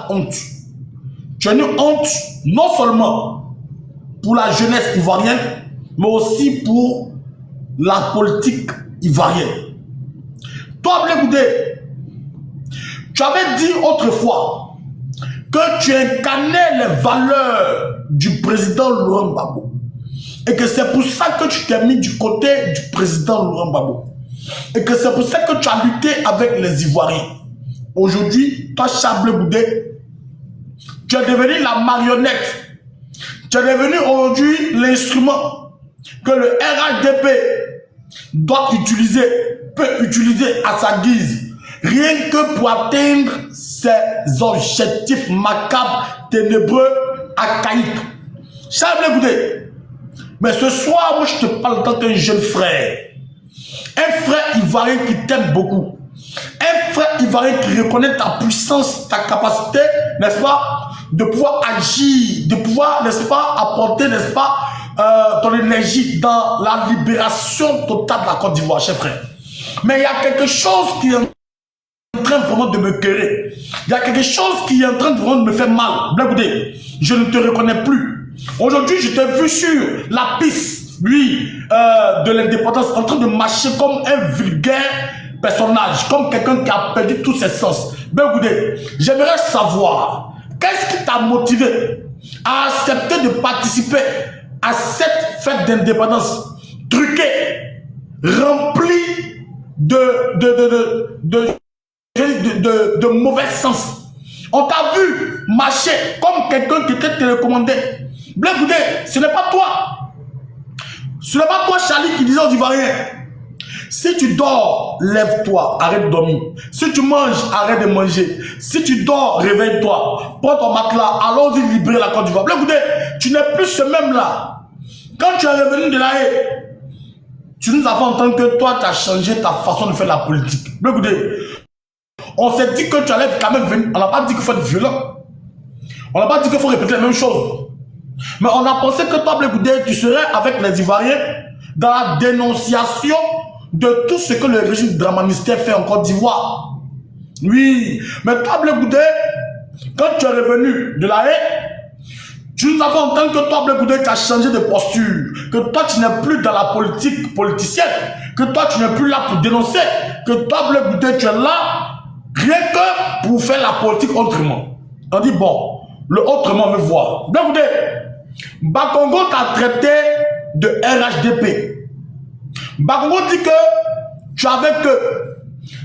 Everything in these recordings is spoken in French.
honte. Tu as une honte non seulement pour la jeunesse ivoirienne, mais aussi pour la politique ivoirienne. Toi, Blé Goudé, tu avais dit autrefois que tu incarnais les valeurs du président Laurent Gbagbo. Et que c'est pour ça que tu t'es mis du côté du président Laurent Gbagbo. Et que c'est pour ça que tu as lutté avec les Ivoiriens. Aujourd'hui, toi, Charles Blé Goudé, tu es devenu la marionnette. Tu es devenu aujourd'hui l'instrument que le RHDP doit utiliser, peut utiliser à sa guise. Rien que pour atteindre ses objectifs macabres, ténébreux, archaïques. Charles Blé Goudé, mais ce soir, moi je te parle en tant qu'un jeune frère. Un frère ivoirien qui t'aime beaucoup. Un frère ivoirien qui reconnaît ta puissance, ta capacité, n'est-ce pas, de pouvoir agir, de pouvoir, n'est-ce pas, apporter, n'est-ce pas, ton énergie dans la libération totale de la Côte d'Ivoire, cher frère. Mais il y a quelque chose qui est en train vraiment de me querer. Il y a quelque chose qui est en train de vraiment me faire mal. Blé Goudé, je ne te reconnais plus. Aujourd'hui, je t'ai vu sur la piste, lui, de l'indépendance, en train de marcher comme un vulgaire personnage, comme quelqu'un qui a perdu tous ses sens. Blé Goudé, j'aimerais savoir, qu'est-ce qui t'a motivé à accepter de participer à cette fête d'indépendance truquée, remplie de mauvais sens? On t'a vu marcher comme quelqu'un qui était télécommandé. Blé Goudé, ce n'est pas toi. Ce n'est pas toi, Charlie, qui disait aux Ivoiriens: si tu dors, lève-toi, arrête de dormir. Si tu manges, arrête de manger. Si tu dors, réveille-toi. Prends ton matelas, allons-y libérer la Côte d'Ivoire. Blé Goudé, tu n'es plus ce même-là. Quand tu es revenu de la haie, tu nous as fait entendre que toi, tu as changé ta façon de faire la politique. Blé Goudé, on s'est dit que tu allais quand même venir. On n'a pas dit qu'il faut être violent. On n'a pas dit qu'il faut répéter la même chose. Mais on a pensé que toi, Blé Goudé, tu serais avec les Ivoiriens dans la dénonciation de tout ce que le régime dramaniste fait en Côte d'Ivoire. Oui, mais toi, Blé Goudé, quand tu es revenu de la haie, tu nous as fait entendre que toi, Blé Goudé, tu as changé de posture, que toi, tu n'es plus dans la politique politicienne, que toi, tu n'es plus là pour dénoncer, que toi, Blé Goudé, tu es là rien que pour faire la politique autrement. On dit, bon, le autrement me voit. Blé Goudé, Bakongo t'a traité de RHDP. Bakongo dit que tu avais que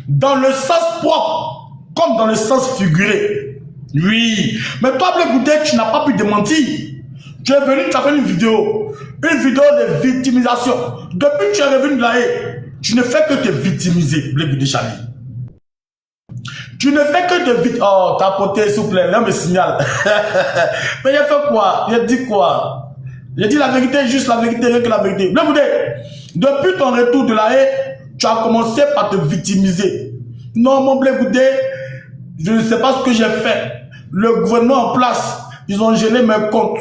dans le sens propre comme dans le sens figuré. Oui, mais toi, Blé Goudé, tu n'as pas pu démentir. Tu es venu, tu as fait une vidéo de victimisation. Depuis que tu es revenu de la haie, tu ne fais que te victimiser, Blé Goudé Charlie. Tu ne fais que te victimiser. Oh, t'as porté, s'il vous plaît, là me signale. Mais il a fait quoi? Il a dit quoi? J'ai dit la vérité, juste la vérité, rien que la vérité. Blé Goudé, depuis ton retour de la haie, tu as commencé par te victimiser. Non, mon Blé Goudé, je ne sais pas ce que j'ai fait. Le gouvernement en place, ils ont gêné mes comptes.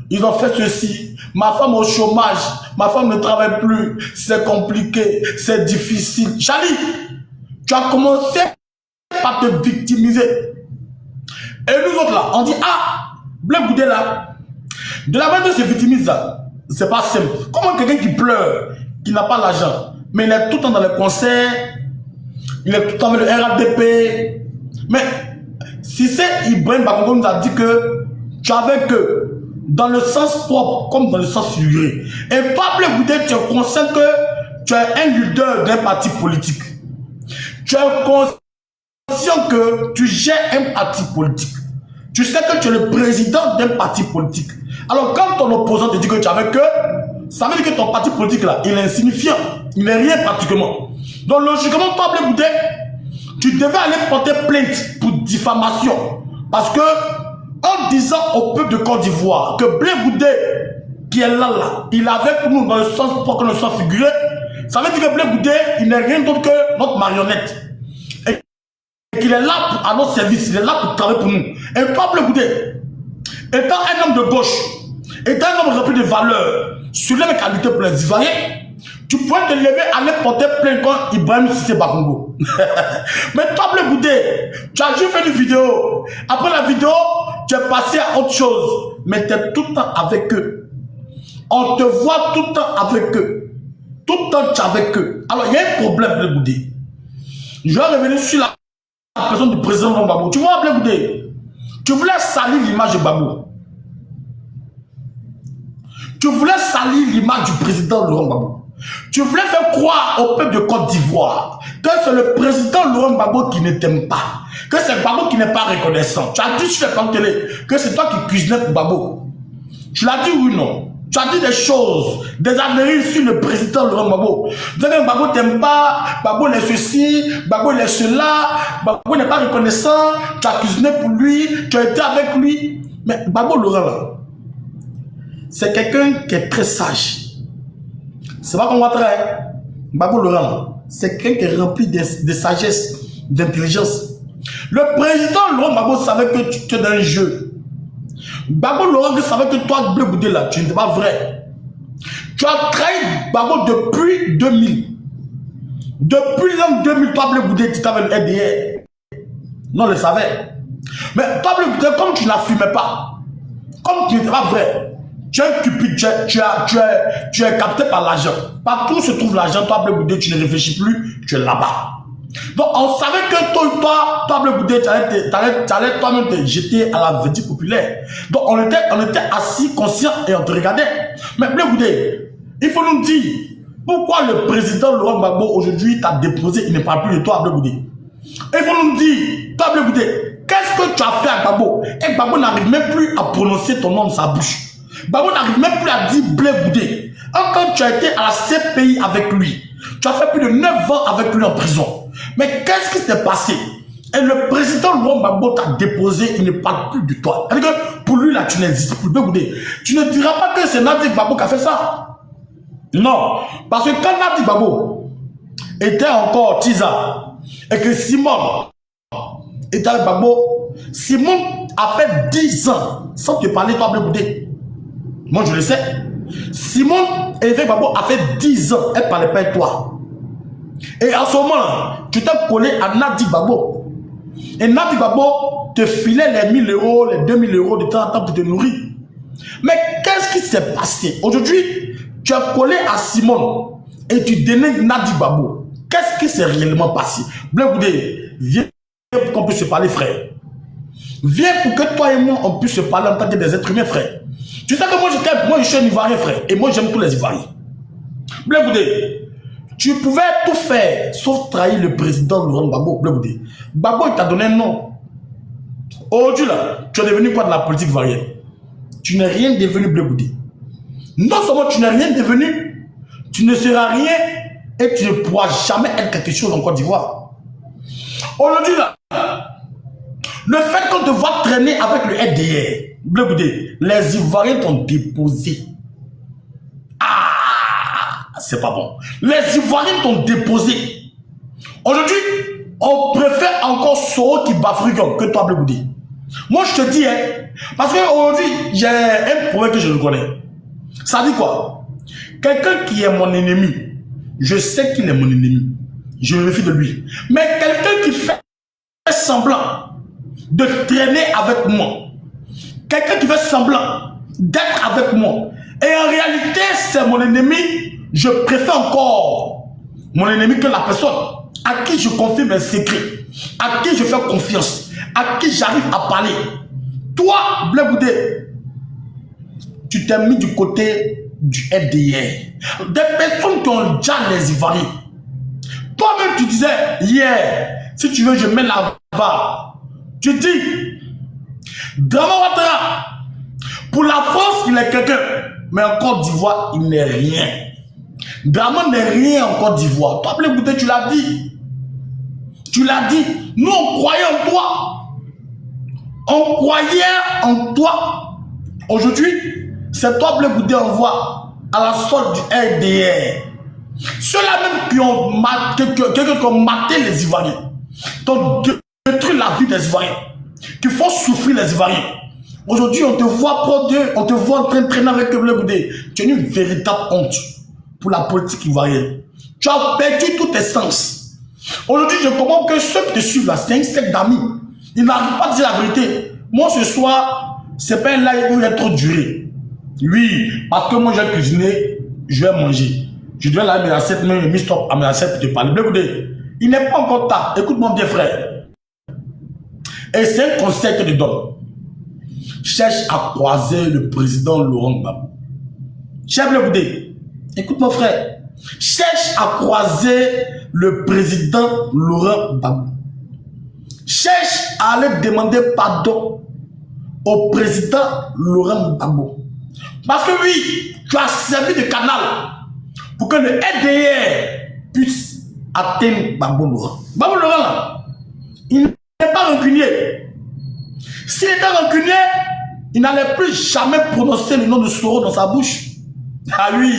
Ils ont fait ceci. Ma femme au chômage. Ma femme ne travaille plus. C'est compliqué. C'est difficile. Charlie, tu as commencé par te victimiser. Et nous autres là, on dit, ah, Blé Goudé là, de la manière dont se victimise là, c'est pas simple. Comment quelqu'un qui pleure, qui n'a pas l'argent, mais il est tout le temps dans les concerts, il est tout le temps avec le RADP. Mais si c'est Ibrahim Bakongo nous a dit que tu avais que dans le sens propre comme dans le sens figuré. Et toi, Blé Goudé, tu es conscient que tu es un leader d'un parti politique. Tu es conscient que tu gères un parti politique. Tu sais que tu es le président d'un parti politique. Alors quand ton opposant te dit que tu avais que, ça veut dire que ton parti politique là, il est insignifiant. Il n'est rien pratiquement. Donc logiquement, toi, Blé Goudé, tu devais aller porter plainte pour diffamation. Parce que, en disant au peuple de Côte d'Ivoire que Blé Goudé, qui est là, il est avec nous dans le sens propre, dans le sens figuré, ça veut dire que Blé Goudé, il n'est rien d'autre que notre marionnette. Et qu'il est là à notre service, il est là pour travailler pour nous. Et toi, Blé Goudé, étant un homme de gauche, étant un homme rempli de valeurs, sur les qualités pour les Ivoiriens, Tu pourrais te lever, aller porter plainte contre Ibrahim Cissé Bakongo. Mais toi, Blé Goudé, tu as juste fait une vidéo. Après la vidéo, tu es passé à autre chose. Mais tu es tout le temps avec eux. On te voit tout le temps avec eux. Tout le temps, tu es avec eux. Alors, il y a un problème, Blé Goudé. Je vais revenir sur la personne du président Laurent Gbagbo. Tu vois, Blé Goudé, tu voulais salir l'image de Gbagbo. Tu voulais salir l'image du président Laurent Gbagbo. Tu voulais faire croire au peuple de Côte d'Ivoire que c'est le président Laurent Gbagbo qui ne t'aime pas, que c'est Gbagbo qui n'est pas reconnaissant. Tu as dit sur les plans télé que c'est toi qui cuisinais pour Gbagbo. Tu l'as dit oui ou non? Tu as dit des choses, des âneries sur le président Laurent Gbagbo. Tu dis que Gbagbo ne t'aime pas, Gbagbo est ceci, Gbagbo est cela, Gbagbo n'est pas reconnaissant, tu as cuisiné pour lui, tu as été avec lui. Mais Gbagbo Laurent là, c'est quelqu'un qui est très sage. C'est pas qu'on va très. Gbagbo Laurent, c'est quelqu'un qui est rempli de sagesse, d'intelligence. Le président Laurent Gbagbo savait que tu es dans un jeu. Gbagbo Laurent savait que toi, Blé Goudé, là, tu n'étais pas vrai. Tu as trahi Gbagbo depuis 2000. Depuis l'an 2000, toi, Blé Goudé, tu t'avais le RDR. Non, on le savait. Mais toi, Blé Goudé, comme tu n'affirmais pas, comme tu n'étais pas vrai, tu es un cupide, tu es capté par l'argent. Partout où se trouve l'argent, toi, Blé Goudé, tu ne réfléchis plus, tu es là-bas. Donc, on savait que toi, Blé Goudé, tu allais toi-même te jeter à la verdict populaire. Donc, on était assis, conscients et on te regardait. Mais Blé Goudé, il faut nous dire pourquoi le président Laurent Gbagbo aujourd'hui t'a déposé, il ne parle plus de toi, Blé Goudé. Il faut nous dire, toi, Blé Goudé, qu'est-ce que tu as fait à Gbagbo? Et Gbagbo n'arrive même plus à prononcer ton nom de sa bouche. Gbagbo n'arrive même plus à dire Blé Goudé. Quand tu as été à la CPI avec lui, tu as fait plus de 9 ans avec lui en prison. Mais qu'est-ce qui s'est passé? Et le président Laurent Gbagbo t'a déposé, il ne parle plus de toi. C'est-à-dire que pour lui, là, tu n'existes plus. Blé Goudé, tu ne diras pas que c'est Nadi Gbagbo qui a fait ça. Non. Parce que quand Nadi Gbagbo était encore Tiza et que Simon était avec Gbagbo, Simon a fait 10 ans sans te parler, toi, Blé Goudé. Moi, je le sais. Simon Hervé Gbagbo a fait 10 ans. Elle ne parlait pas de toi. Et en ce moment, tu t'es collé à Nadi Gbagbo. Et Nadi Gbagbo te filait les 1000 euros, les 2000 euros de temps en temps pour te nourrir. Mais qu'est-ce qui s'est passé? Aujourd'hui, tu es collé à Simon et tu dénigres Nadi Gbagbo. Qu'est-ce qui s'est réellement passé? Blé Goudé, viens pour qu'on puisse se parler, frère. Viens pour que toi et moi, on puisse se parler en tant que des êtres humains, frère. Tu sais que moi je suis un Ivoirien, frère. Et moi, j'aime tous les Ivoiriens. Blé Goudé, tu pouvais tout faire, sauf trahir le président Laurent Gbagbo. Blé Goudé, Gbagbo, il t'a donné un nom. Aujourd'hui, là, tu es devenu quoi de la politique ivoirienne? Tu n'es rien devenu, Blé Goudé. Non seulement tu n'es rien devenu, tu ne seras rien et tu ne pourras jamais être quelque chose en Côte d'Ivoire. Aujourd'hui, là, le fait qu'on te voit traîner avec le FDR, Blé Goudé, les Ivoiriens t'ont déposé. Ah, c'est pas bon. Les Ivoiriens t'ont déposé. Aujourd'hui, on préfère encore Soro qui bafrigue que toi, Blé Goudé. Moi, je te dis, hein, parce qu'aujourd'hui, j'ai un problème que je reconnais. Ça dit quoi? Quelqu'un qui est mon ennemi, je sais qu'il est mon ennemi. Je me méfie de lui. Mais quelqu'un qui fait semblant de traîner avec moi, quelqu'un qui fait semblant d'être avec moi, et en réalité c'est mon ennemi, je préfère encore mon ennemi que la personne à qui je confie mes secrets, à qui je fais confiance, à qui j'arrive à parler. Toi, Blé Goudé, tu t'es mis du côté du FDR, des personnes qui ont déjà les Ivoiriens. Toi-même tu disais hier, si tu veux je mets la va. Tu dis, Drama Ouattara, pour la France, il est quelqu'un, mais en Côte d'Ivoire, il n'est rien. Drama n'est rien en Côte d'Ivoire. Toi, Blé Goudé, tu l'as dit. Tu l'as dit. Nous, on croyait en toi. On croyait en toi. Aujourd'hui, c'est toi, Blé Goudé, on voit à la sorte du RDR. Ceux-là même qui ont maté les Ivoiriens, qui ont détruit la vie des Ivoiriens, qui font souffrir les Ivoiriens. Aujourd'hui, on te voit pro Dieu, on te voit en train de traîner avec Blé Goudé. Tu es une véritable honte. pour la politique ivoirienne. Tu as perdu tous tes sens. Aujourd'hui, je comprends que ceux qui te suivent là, c'est un secte d'amis. Ils n'arrivent pas à dire la vérité. Moi, ce soir, c'est pas un live où il est trop duré. Oui, parce que moi, j'ai cuisiné, je vais manger. Je dois aller à mes assiettes, mais je stop à mes assiettes pour te parler. Écoutez, il n'est pas encore tard. Écoute-moi bien, frère. Et c'est un conseil que je donne. Cherche à croiser le président Laurent Gbagbo. Cherche le goûter. Écoute mon frère. Cherche à croiser le président Laurent Gbagbo. Cherche à aller demander pardon au président Laurent Gbagbo. Parce que oui, tu as servi de canal pour que le RDR puisse atteindre Gbagbo Laurent. Gbagbo Laurent là, il n'est pas rancunier. S'il était rancunier, il n'allait plus jamais prononcer le nom de Soro dans sa bouche. Ah oui,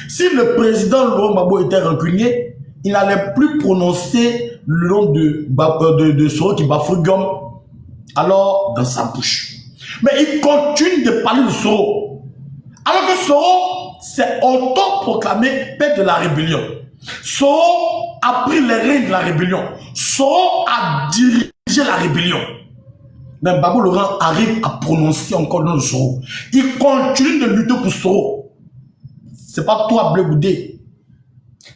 si le président Laurent Gbagbo était rancunier, il n'allait plus prononcer le nom de Soro qui bafoue Guillaume alors dans sa bouche. Mais il continue de parler de Soro. Alors que Soro s'est autoproclamé père de la rébellion. Soro a pris les rênes de la rébellion. Soro a dirigé la rébellion. Mais Gbagbo Laurent arrive à prononcer encore le nom de Soro. Il continue de lutter pour Soro. C'est pas toi, Bleu Goudé.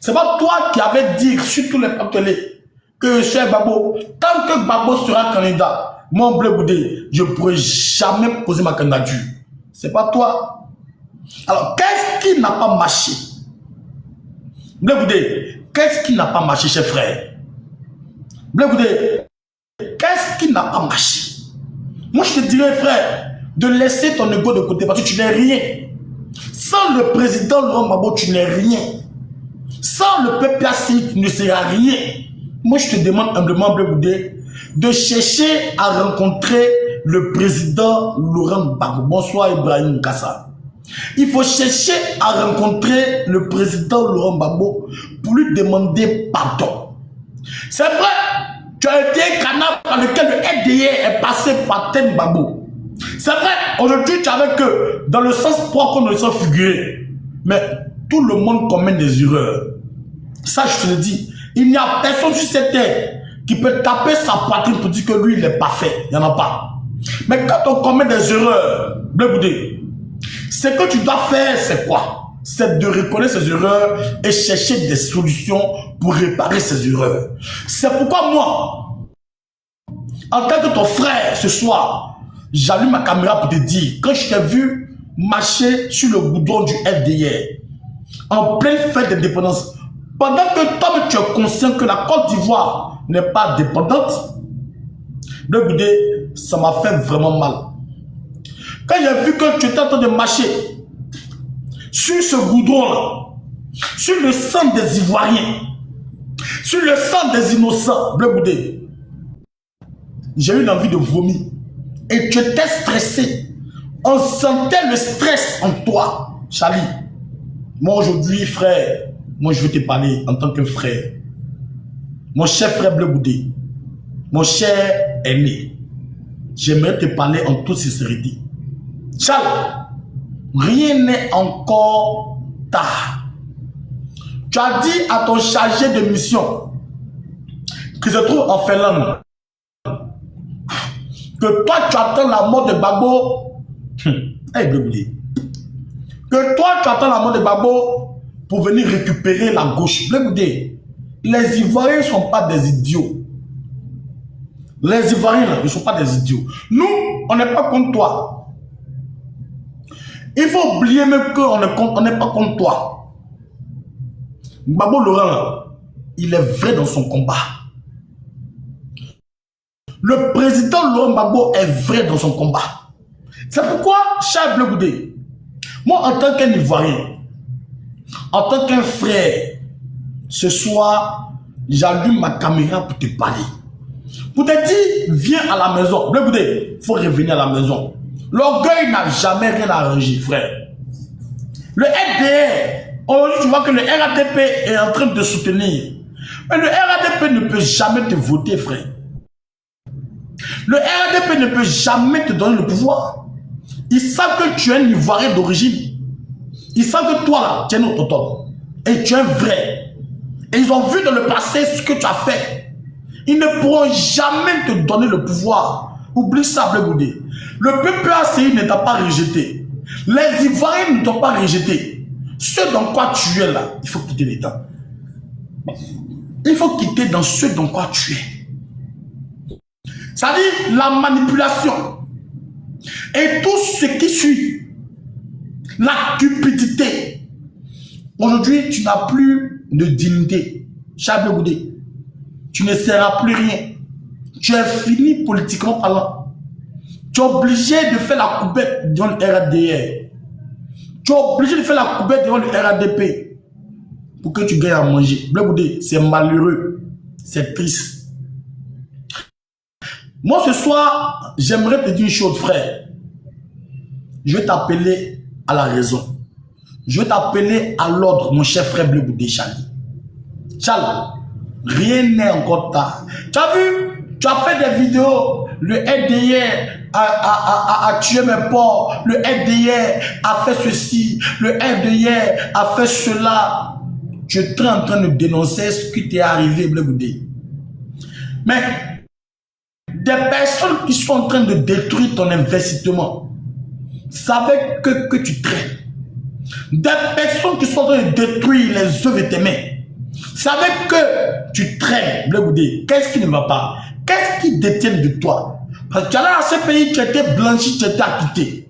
C'est pas toi qui avais dit sur tous les papiers que cher Gbagbo, tant que Gbagbo sera candidat, mon Bleu Goudé, je ne pourrai jamais poser ma candidature. C'est pas toi. Alors, qu'est-ce qui n'a pas marché? Bleu Goudé, qu'est-ce qui n'a pas marché, cher frère? Bleu Goudé, qu'est-ce qui n'a pas marché? Moi, je te dirais, frère, de laisser ton ego de côté parce que tu n'es rien. Sans le président Laurent Gbagbo, tu n'es rien. Sans le PPAC, tu ne seras rien. Moi, je te demande humblement, Bleu Goudé, de chercher à rencontrer le président Laurent Gbagbo. Bonsoir, Ibrahim Kassa. Il faut chercher à rencontrer le président Laurent Gbagbo pour lui demander pardon. C'est vrai. Tu as été un canal par lequel le RDR est passé par Ten Gbagbo. C'est vrai, aujourd'hui tu avais que dans le sens propre comme dans le sens figuré. Mais tout le monde commet des erreurs. Ça, je te le dis. Il n'y a personne sur cette terre qui peut taper sa poitrine pour dire que lui, il n'est pas fait. Il n'y en a pas. Mais quand on commet des erreurs, Bleu Goudé, ce que tu dois faire, c'est quoi? C'est de reconnaître ses erreurs et chercher des solutions pour réparer ses erreurs. C'est pourquoi moi, en tant que ton frère, ce soir, j'allume ma caméra pour te dire, quand je t'ai vu marcher sur le goudron du FDR, en pleine fête d'indépendance, pendant que toi, tu es conscient que la Côte d'Ivoire n'est pas dépendante, Bleu Goudé, ça m'a fait vraiment mal. Quand j'ai vu que tu étais en train de marcher sur ce goudron-là, sur le sang des Ivoiriens, sur le sang des innocents, Bleu Goudé, j'ai eu l'envie de vomir. Et tu étais stressé. On sentait le stress en toi, Charlie. Moi aujourd'hui, frère, moi je veux te parler en tant que frère. Mon cher frère Bleu Goudé, mon cher aîné, j'aimerais te parler en toute sincérité. Charles, rien n'est encore tard. Tu as dit à ton chargé de mission qui se trouve en Finlande que toi tu attends la mort de Gbagbo. Hey, Bleu Goudé. Que toi tu attends la mort de Gbagbo pour venir récupérer la gauche. Bleu Goudé, les Ivoiriens ne sont pas des idiots. Les Ivoiriens là, ne sont pas des idiots. Nous, on n'est pas contre toi. Il faut oublier même qu'on n'est pas contre toi. Gbagbo Laurent là, il est vrai dans son combat. Le président Laurent Gbagbo est vrai dans son combat. C'est pourquoi, cher Bleu Goudé, moi en tant qu'un Ivoirien, en tant qu'un frère, ce soir, j'allume ma caméra pour te parler. Pour te dire, viens à la maison. Bleu Goudé, il faut revenir à la maison. L'orgueil n'a jamais rien arrangé, frère. Le FDR, aujourd'hui tu vois que le RADP est en train de soutenir. Mais le RADP ne peut jamais te voter, frère. Le RADP ne peut jamais te donner le pouvoir. Ils savent que tu es un Ivoirien d'origine. Ils savent que toi là, tu es notre tonton. et tu es vrai, et ils ont vu dans le passé ce que tu as fait, ils ne pourront jamais te donner le pouvoir. Oublie ça, Blé Goudé. Le PPACI ne t'a pas rejeté. Les Ivoiriens ne t'ont pas rejeté. Ce dans quoi tu es là, il faut quitter l'État. Il faut quitter dans ce dans quoi tu es. Ça dit la manipulation et tout ce qui suit, la cupidité. Aujourd'hui, tu n'as plus de dignité. Charles Blé Goudé, tu ne seras plus rien. Tu es fini politiquement parlant. Tu es obligé de faire la coupette dans le RADR. Tu es obligé de faire la coupette dans le RADP pour que tu gagnes à manger. Blé Goudé, c'est malheureux. C'est triste. Moi, ce soir, j'aimerais te dire une chose, frère. Je vais t'appeler à la raison. Je vais t'appeler à l'ordre, mon cher frère Blé Goudé, Charlie. Charles, rien n'est encore tard. Tu as vu? Tu as fait des vidéos. Le FDR a tué mes porcs. Le FDR a fait ceci. Le FDR a fait cela. Tu es en train de dénoncer ce qui t'est arrivé, Blé Goudé. Mais des personnes qui sont en train de détruire ton investissement, savent que tu traînes. Des personnes qui sont en train de détruire les œuvres de tes mains, savent que tu traînes, Blé Goudé. Qu'est-ce qui ne va pas? Qu'est-ce qui détient de toi? Parce que tu allais dans ce pays, tu étais blanchi, tu étais acquitté.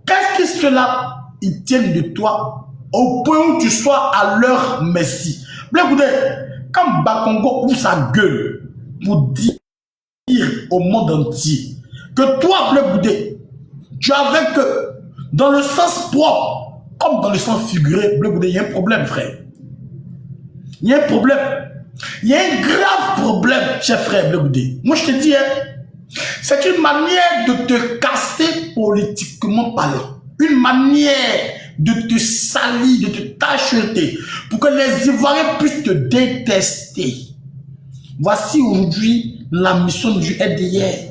Qu'est-ce que cela, ils tiennent de toi au point où tu sois à leur merci? Blé Goudé, quand Bakongo ouvre sa gueule pour dire au monde entier que toi, Blé Goudé, tu avais que dans le sens propre comme dans le sens figuré, Blé Goudé, il y a un problème, frère. Il y a un problème. Il y a un grave problème, cher frère Blé Goudé. Moi, je te dis, hein, c'est une manière de te casser politiquement parlant. Une manière de te salir, de te tacheter, pour que les Ivoiriens puissent te détester. Voici aujourd'hui la mission du FDR.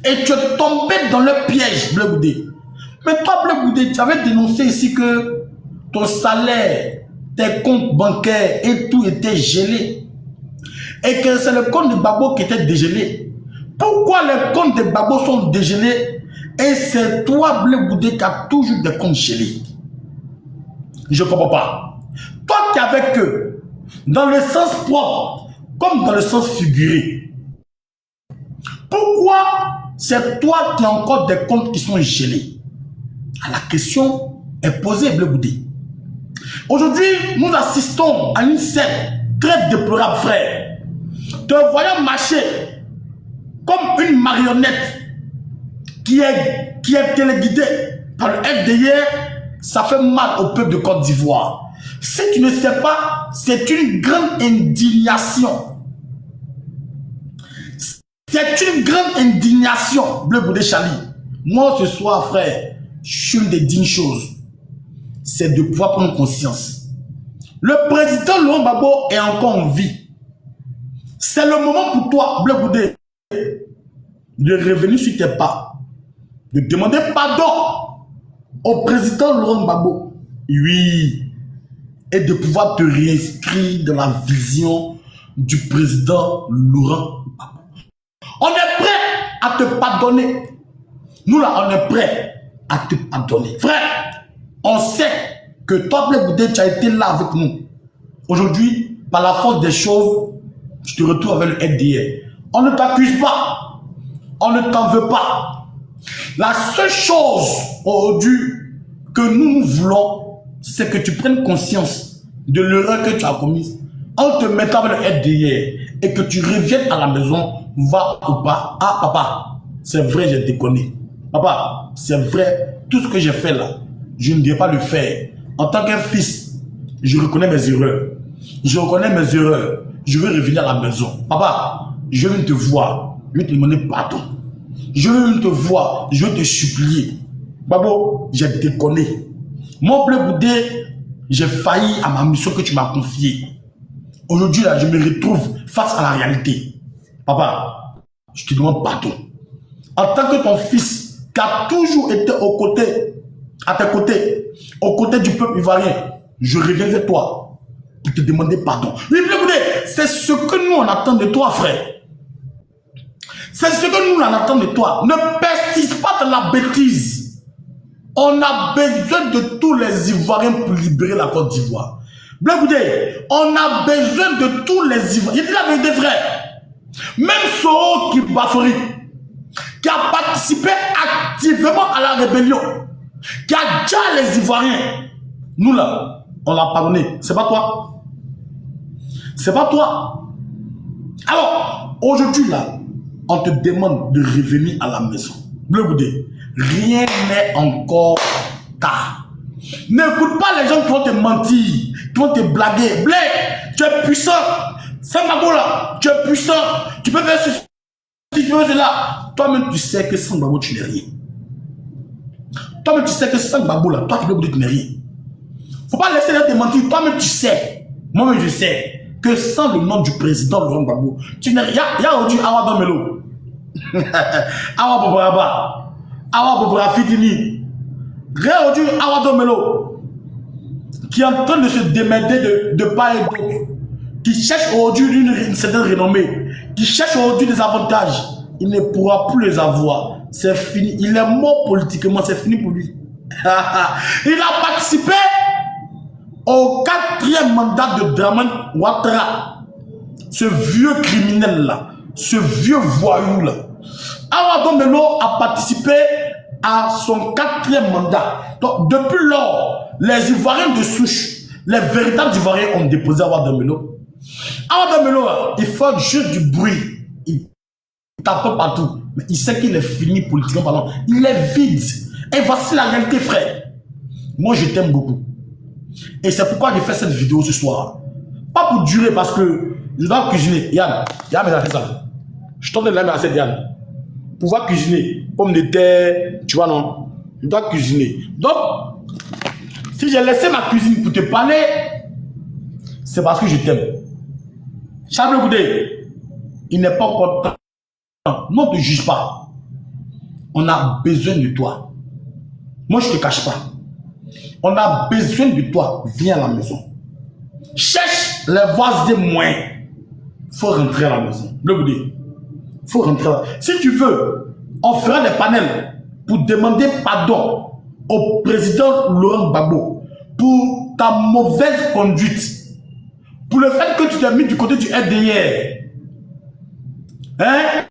Et tu es tombé dans le piège, Blé Goudé. Mais toi, Blé Goudé, tu avais dénoncé ici que ton salaire, tes comptes bancaires et tout était gelé. Et que c'est le compte de Babo qui était dégelé. Pourquoi les comptes de Babo sont dégelés et c'est toi, Blé Goudé, qui as toujours des comptes gelés? Je ne comprends pas. Toi qui avais que, dans le sens propre, comme dans le sens figuré, pourquoi c'est toi qui as encore des comptes qui sont gelés? La question est posée, Blé Goudé. Aujourd'hui, nous assistons à une scène très déplorable, frère. Te voyant marcher comme une marionnette qui est téléguidée par le FDR, ça fait mal au peuple de Côte d'Ivoire. Si tu ne sais pas, c'est une grande indignation. C'est une grande indignation, Blé Goudé Charlie. Moi, ce soir, frère, je suis une des dignes choses. C'est de pouvoir prendre conscience. Le président Laurent Gbagbo est encore en vie. C'est le moment pour toi, Blé Goudé, de revenir sur tes pas, de demander pardon au président Laurent Gbagbo. Oui. Et de pouvoir te réinscrire dans la vision du président Laurent Gbagbo. On est prêt à te pardonner. Nous là, on est prêt à te pardonner. Frère, on sait que toi, Blé Goudé, tu as été là avec nous. Aujourd'hui, par la force des choses, tu te retrouves avec le FDR. On ne t'accuse pas. On ne t'en veut pas. La seule chose aujourd'hui que nous voulons, c'est que tu prennes conscience de l'erreur que tu as commise en te mettant avec le FDR et que tu reviennes à la maison, va ou pas. Ah, papa, c'est vrai, j'ai déconné. Papa, c'est vrai, tout ce que j'ai fait là, je ne devrais pas le faire. En tant qu'un fils, je reconnais mes erreurs. Je reconnais mes erreurs. Je veux revenir à la maison. Papa, je viens te voir. Je vais te demander pardon. Je veux te voir. Je veux te supplier. Babo, j'ai déconné. Mon Blé Goudé, j'ai failli à ma mission que tu m'as confiée. Aujourd'hui, là, je me retrouve face à la réalité. Papa, je te demande pardon. En tant que ton fils, qui a toujours été aux côtés, à tes côtés, aux côtés du peuple ivoirien, je reviens vers toi pour te demander pardon. Oui, écoutez, c'est ce que nous on attend de toi, frère. C'est ce que nous on attend de toi. Ne persiste pas dans la bêtise. On a besoin de tous les Ivoiriens pour libérer la Côte d'Ivoire. Bien écoutez, on a besoin de tous les Ivoiriens. Il dit la vérité, frère. Même Soro qui Bafori, qui a participé activement à la rébellion, qui a déjà les Ivoiriens, nous là, on l'a pardonné. C'est pas toi. C'est pas toi. Alors, aujourd'hui là, on te demande de revenir à la maison. Bleu Goudé, rien n'est encore tard. N'écoute pas les gens qui vont te mentir, qui vont te blaguer. Blé, tu es puissant. Sambabo là, tu es puissant. Tu peux faire ceci, tu peux faire cela. Toi-même, tu sais que Sambabo, tu n'es rien. Toi-même, tu sais que Sambabo là, toi, tu peux dire que tu n'es rien. Faut pas laisser les gens te mentir. Toi-même, tu sais. Moi-même, je sais que sans le nom du président Laurent Gbagbo, tu n'es rien. Il y a aujourd'hui Awa Domelo. Awa Bobraba. Awa Bobra Fidini. Rien aujourd'hui Awa Domelo. Qui est en train de se démerder de part et d'autre. Qui cherche aujourd'hui une certaine renommée. Qui cherche aujourd'hui des avantages. Il ne pourra plus les avoir. C'est fini. Il est mort politiquement. C'est fini pour lui. Il a participé au 4e mandat de Draman Ouattara, ce vieux criminel là, ce vieux voyou là. Awa Domelo a participé à son 4e mandat. Donc depuis lors, les Ivoiriens de souche, les véritables Ivoiriens ont déposé Awa Domelo. Awa Domelo, il fait juste du bruit, il tape partout, mais il sait qu'il est fini politiquement parlant. Il est vide. Et voici la réalité, frère. Moi, je t'aime beaucoup. Et c'est pourquoi j'ai fait cette vidéo ce soir. Pas pour durer parce que je dois cuisiner. Yann, Yann m'a fait ça. Je t'en donne la main à cette Yann. Pouvoir cuisiner. Pommes de terre, tu vois non. Je dois cuisiner. Donc, si j'ai laissé ma cuisine pour te parler, c'est parce que je t'aime. Charles Goudé, il n'est pas content. Non, ne te juge pas. On a besoin de toi. Moi, je ne te cache pas. On a besoin de toi. Viens à la maison. Cherche les voisins moyens. Il faut rentrer à la maison. Le Goudé. Il faut rentrer. Si tu veux, on fera des panels pour demander pardon au président Laurent Gbagbo pour ta mauvaise conduite. Pour le fait que tu t'es mis du côté du RDR. Hein?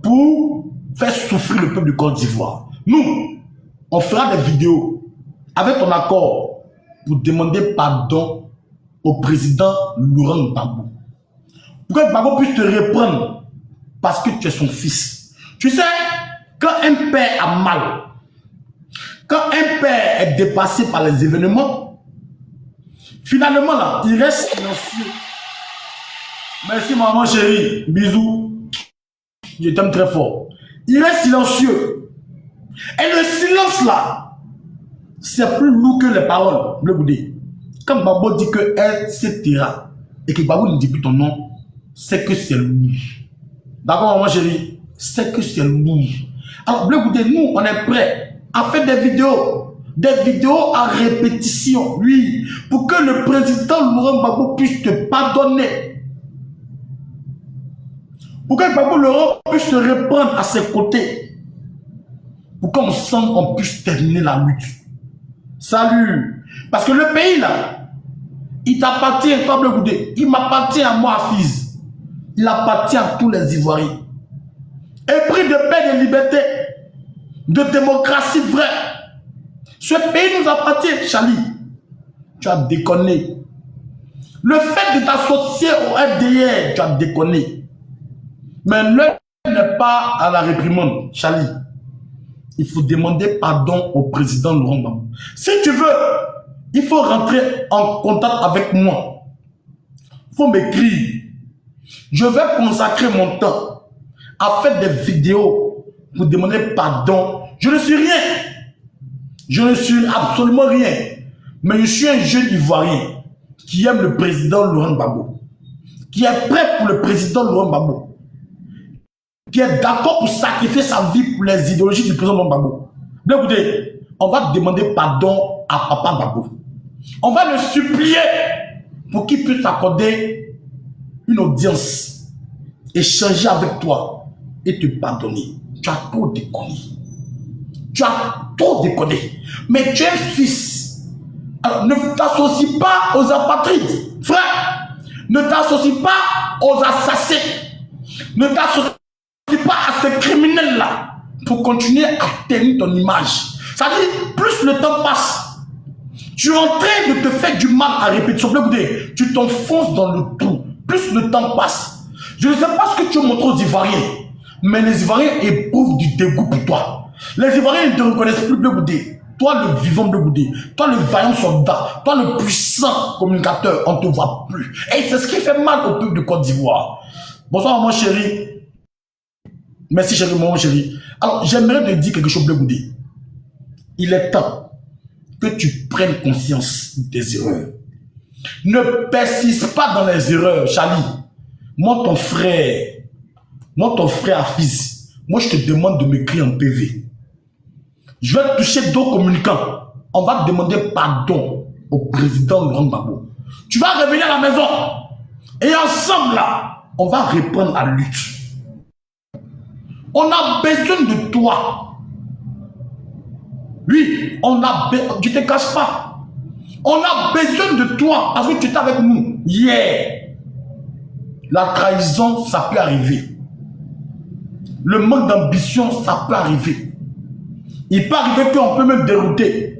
Pour faire souffrir le peuple de Côte d'Ivoire. Nous, on fera des vidéos avec ton accord pour demander pardon au président Laurent Gbagbo. Pour que Gbagbo puisse te reprendre parce que tu es son fils. Tu sais, quand un père a mal, quand un père est dépassé par les événements, finalement là, il reste silencieux. Merci maman chérie, bisous. Je t'aime très fort. Il reste silencieux. Et le silence là, c'est plus lourd que les paroles. Le Goudé. Quand Gbagbo dit que etc. et que Gbagbo ne dit plus ton nom, c'est que c'est lui. D'accord, maman chérie? C'est que c'est lui. Alors, Bleu Goudé, nous, on est prêts à faire des vidéos à répétition, oui, pour que le président Laurent Gbagbo puisse te pardonner. Pour que Gbagbo Laurent puisse te reprendre à ses côtés. Pour qu'ensemble, on puisse terminer la lutte. Salut. Parce que le pays, là, il t'appartient, toi, Bleu Goudé. Il m'appartient à moi, fils. Il appartient à tous les Ivoiriens. Épris de paix, de liberté, de démocratie vraie. Ce pays nous appartient, Charlie. Tu as déconné. Le fait de t'associer au FDR, tu as déconné. Mais l'heure n'est pas à la réprimande, Charlie. Il faut demander pardon au président Laurent Gbagbo. Si tu veux, il faut rentrer en contact avec moi. Il faut m'écrire. Je vais consacrer mon temps à faire des vidéos pour demander pardon. Je ne suis rien. Je ne suis absolument rien. Mais je suis un jeune Ivoirien qui aime le président Laurent Gbagbo, qui est prêt pour le président Laurent Gbagbo, qui est d'accord pour sacrifier sa vie pour les idéologies du président Laurent Gbagbo. Écoutez, on va demander pardon à Papa Gbagbo. On va le supplier pour qu'il puisse t'accorder une audience, échanger avec toi et te pardonner. Tu as trop déconné. Tu as trop déconné. Mais tu es fils. Alors ne t'associe pas aux apatrides. Frère, ne t'associe pas aux assassins. Ne t'associe pas à ces criminels-là pour continuer à tenir ton image. Ça dit, plus le temps passe, tu es en train de te faire du mal à répétition. Tu t'enfonces dans le trou. Plus le temps passe. Je ne sais pas ce que tu montres aux Ivoiriens, mais les Ivoiriens éprouvent du dégoût pour toi. Les Ivoiriens ne te reconnaissent plus, Blé. Toi, le vivant Blé, toi, le vaillant soldat, toi, le puissant communicateur, on ne te voit plus. Et c'est ce qui fait mal au peuple de Côte d'Ivoire. Bonsoir, mon chéri. Merci, chéri, mon chéri. Alors, j'aimerais te dire quelque chose, Blé. Il est temps que tu prennes conscience des erreurs. Ne persiste pas dans les erreurs, Charlie. Moi, ton frère Hafiz, moi, je te demande de m'écrire en PV. Je vais toucher d'autres communicants. On va te demander pardon au président Laurent Gbagbo. Tu vas revenir à la maison. Et ensemble, là, on va reprendre la lutte. On a besoin de toi. Oui, tu ne te caches pas. On a besoin de toi parce que tu es avec nous. Yeah. La trahison, ça peut arriver. Le manque d'ambition, ça peut arriver. Il peut arriver qu'on peut me dérouter.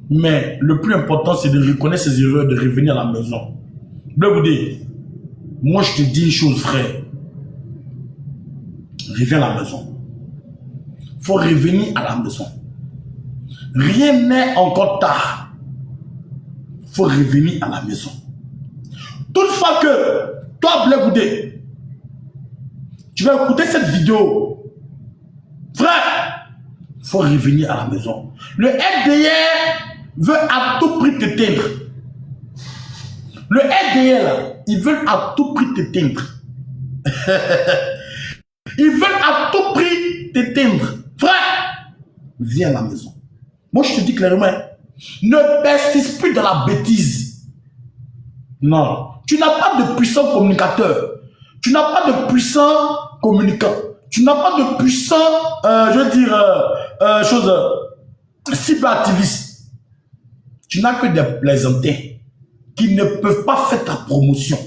Mais le plus important, c'est de reconnaître ses erreurs, de revenir à la maison. Blé, moi je te dis une chose, frère. Reviens à la maison. Il faut revenir à la maison. Rien n'est encore tard. Il faut revenir à la maison. Toutefois que, toi, Blé, tu vas écouter cette vidéo. Frère, il faut revenir à la maison. Le FDR veut à tout prix t'éteindre. Le FDR, ils veulent à tout prix t'éteindre. Ils veulent à tout prix t'éteindre. Frère, viens à la maison. Moi, je te dis clairement, ne persiste plus dans la bêtise. Non. Tu n'as pas de puissant communicateur. Tu n'as pas de puissant communicant. Tu n'as pas de puissant, cyberactiviste. Tu n'as que des plaisantins qui ne peuvent pas faire ta promotion.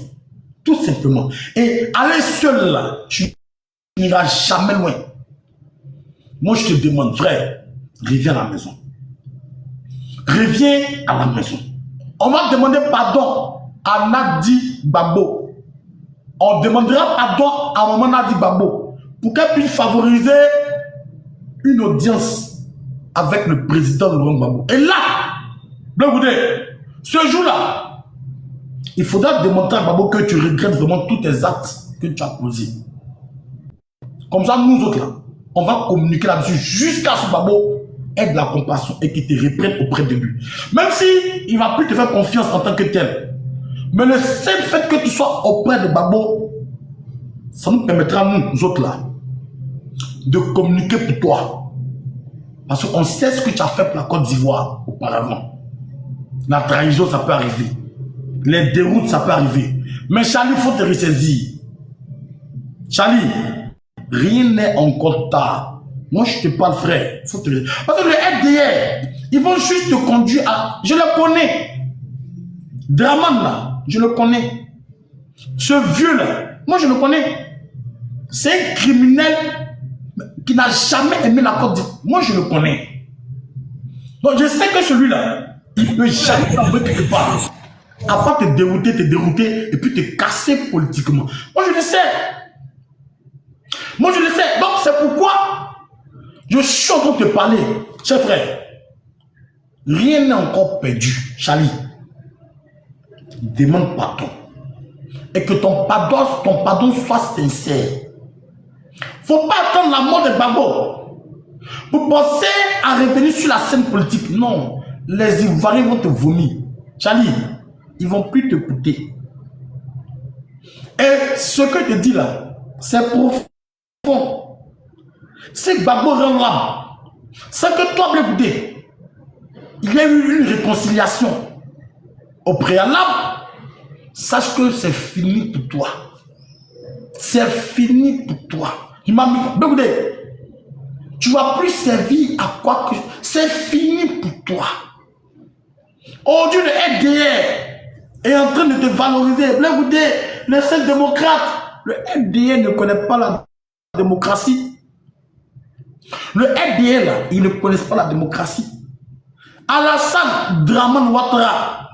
Tout simplement. Et aller seul là, tu n'iras jamais loin. Moi, je te demande, frère, reviens à la maison. Reviens à la maison. On va demander pardon à Nadi Gbagbo. On demandera pardon à maman Nadi Gbagbo pour qu'elle puisse favoriser une audience avec le président Laurent Gbagbo. Et là, ce jour-là, il faudra démontrer à Gbagbo que tu regrettes vraiment tous tes actes que tu as posés. Comme ça, nous autres, là, on va communiquer là-dessus jusqu'à ce que Gbagbo ait de la compassion et qu'il te reprenne auprès de lui. Même si il ne va plus te faire confiance en tant que tel. Mais le seul fait que tu sois auprès de Gbagbo, ça nous permettra, nous autres là, de communiquer pour toi. Parce qu'on sait ce que tu as fait pour la Côte d'Ivoire auparavant. La trahison, ça peut arriver. Les déroutes, ça peut arriver. Mais Charlie, il faut te ressaisir. Charlie, rien n'est encore tard. Moi, je te parle, frère. Faut te... Parce que le FDR, ils vont juste te conduire à... Je le connais. Draman, là, je le connais. Ce vieux-là, moi, je le connais. C'est un criminel qui n'a jamais aimé la Côte d'Ivoire. Moi, je le connais. Donc, je sais que celui-là, il ne peut jamais t'envoyer quelque part. À part te dérouter et puis te casser politiquement. Moi, je le sais. Moi, je le sais. Donc, c'est pourquoi je suis en train de te parler. Cher frère, rien n'est encore perdu. Charlie, demande pardon. Et que ton pardon soit sincère. Il ne faut pas attendre la mort de Gbagbo pour penser à revenir sur la scène politique. Non, les Ivoiriens vont te vomir. Charlie, ils ne vont plus t'écouter. Et ce que je te dis là, c'est profond. Si Gbagbo rend là, c'est que toi, l'écouter, il y a eu une réconciliation. au préalable, sache que c'est fini pour toi. C'est fini pour toi. Il m'a mis. Écoutez, tu vas plus servir à quoi que. C'est fini pour toi. Aujourd'hui, le FDR est en train de te valoriser. Écoutez, les seuls démocrates, le FDR ne connaît pas la démocratie. Le FDR, là, ils ne connaissent pas la démocratie. Alassane Draman Ouattara,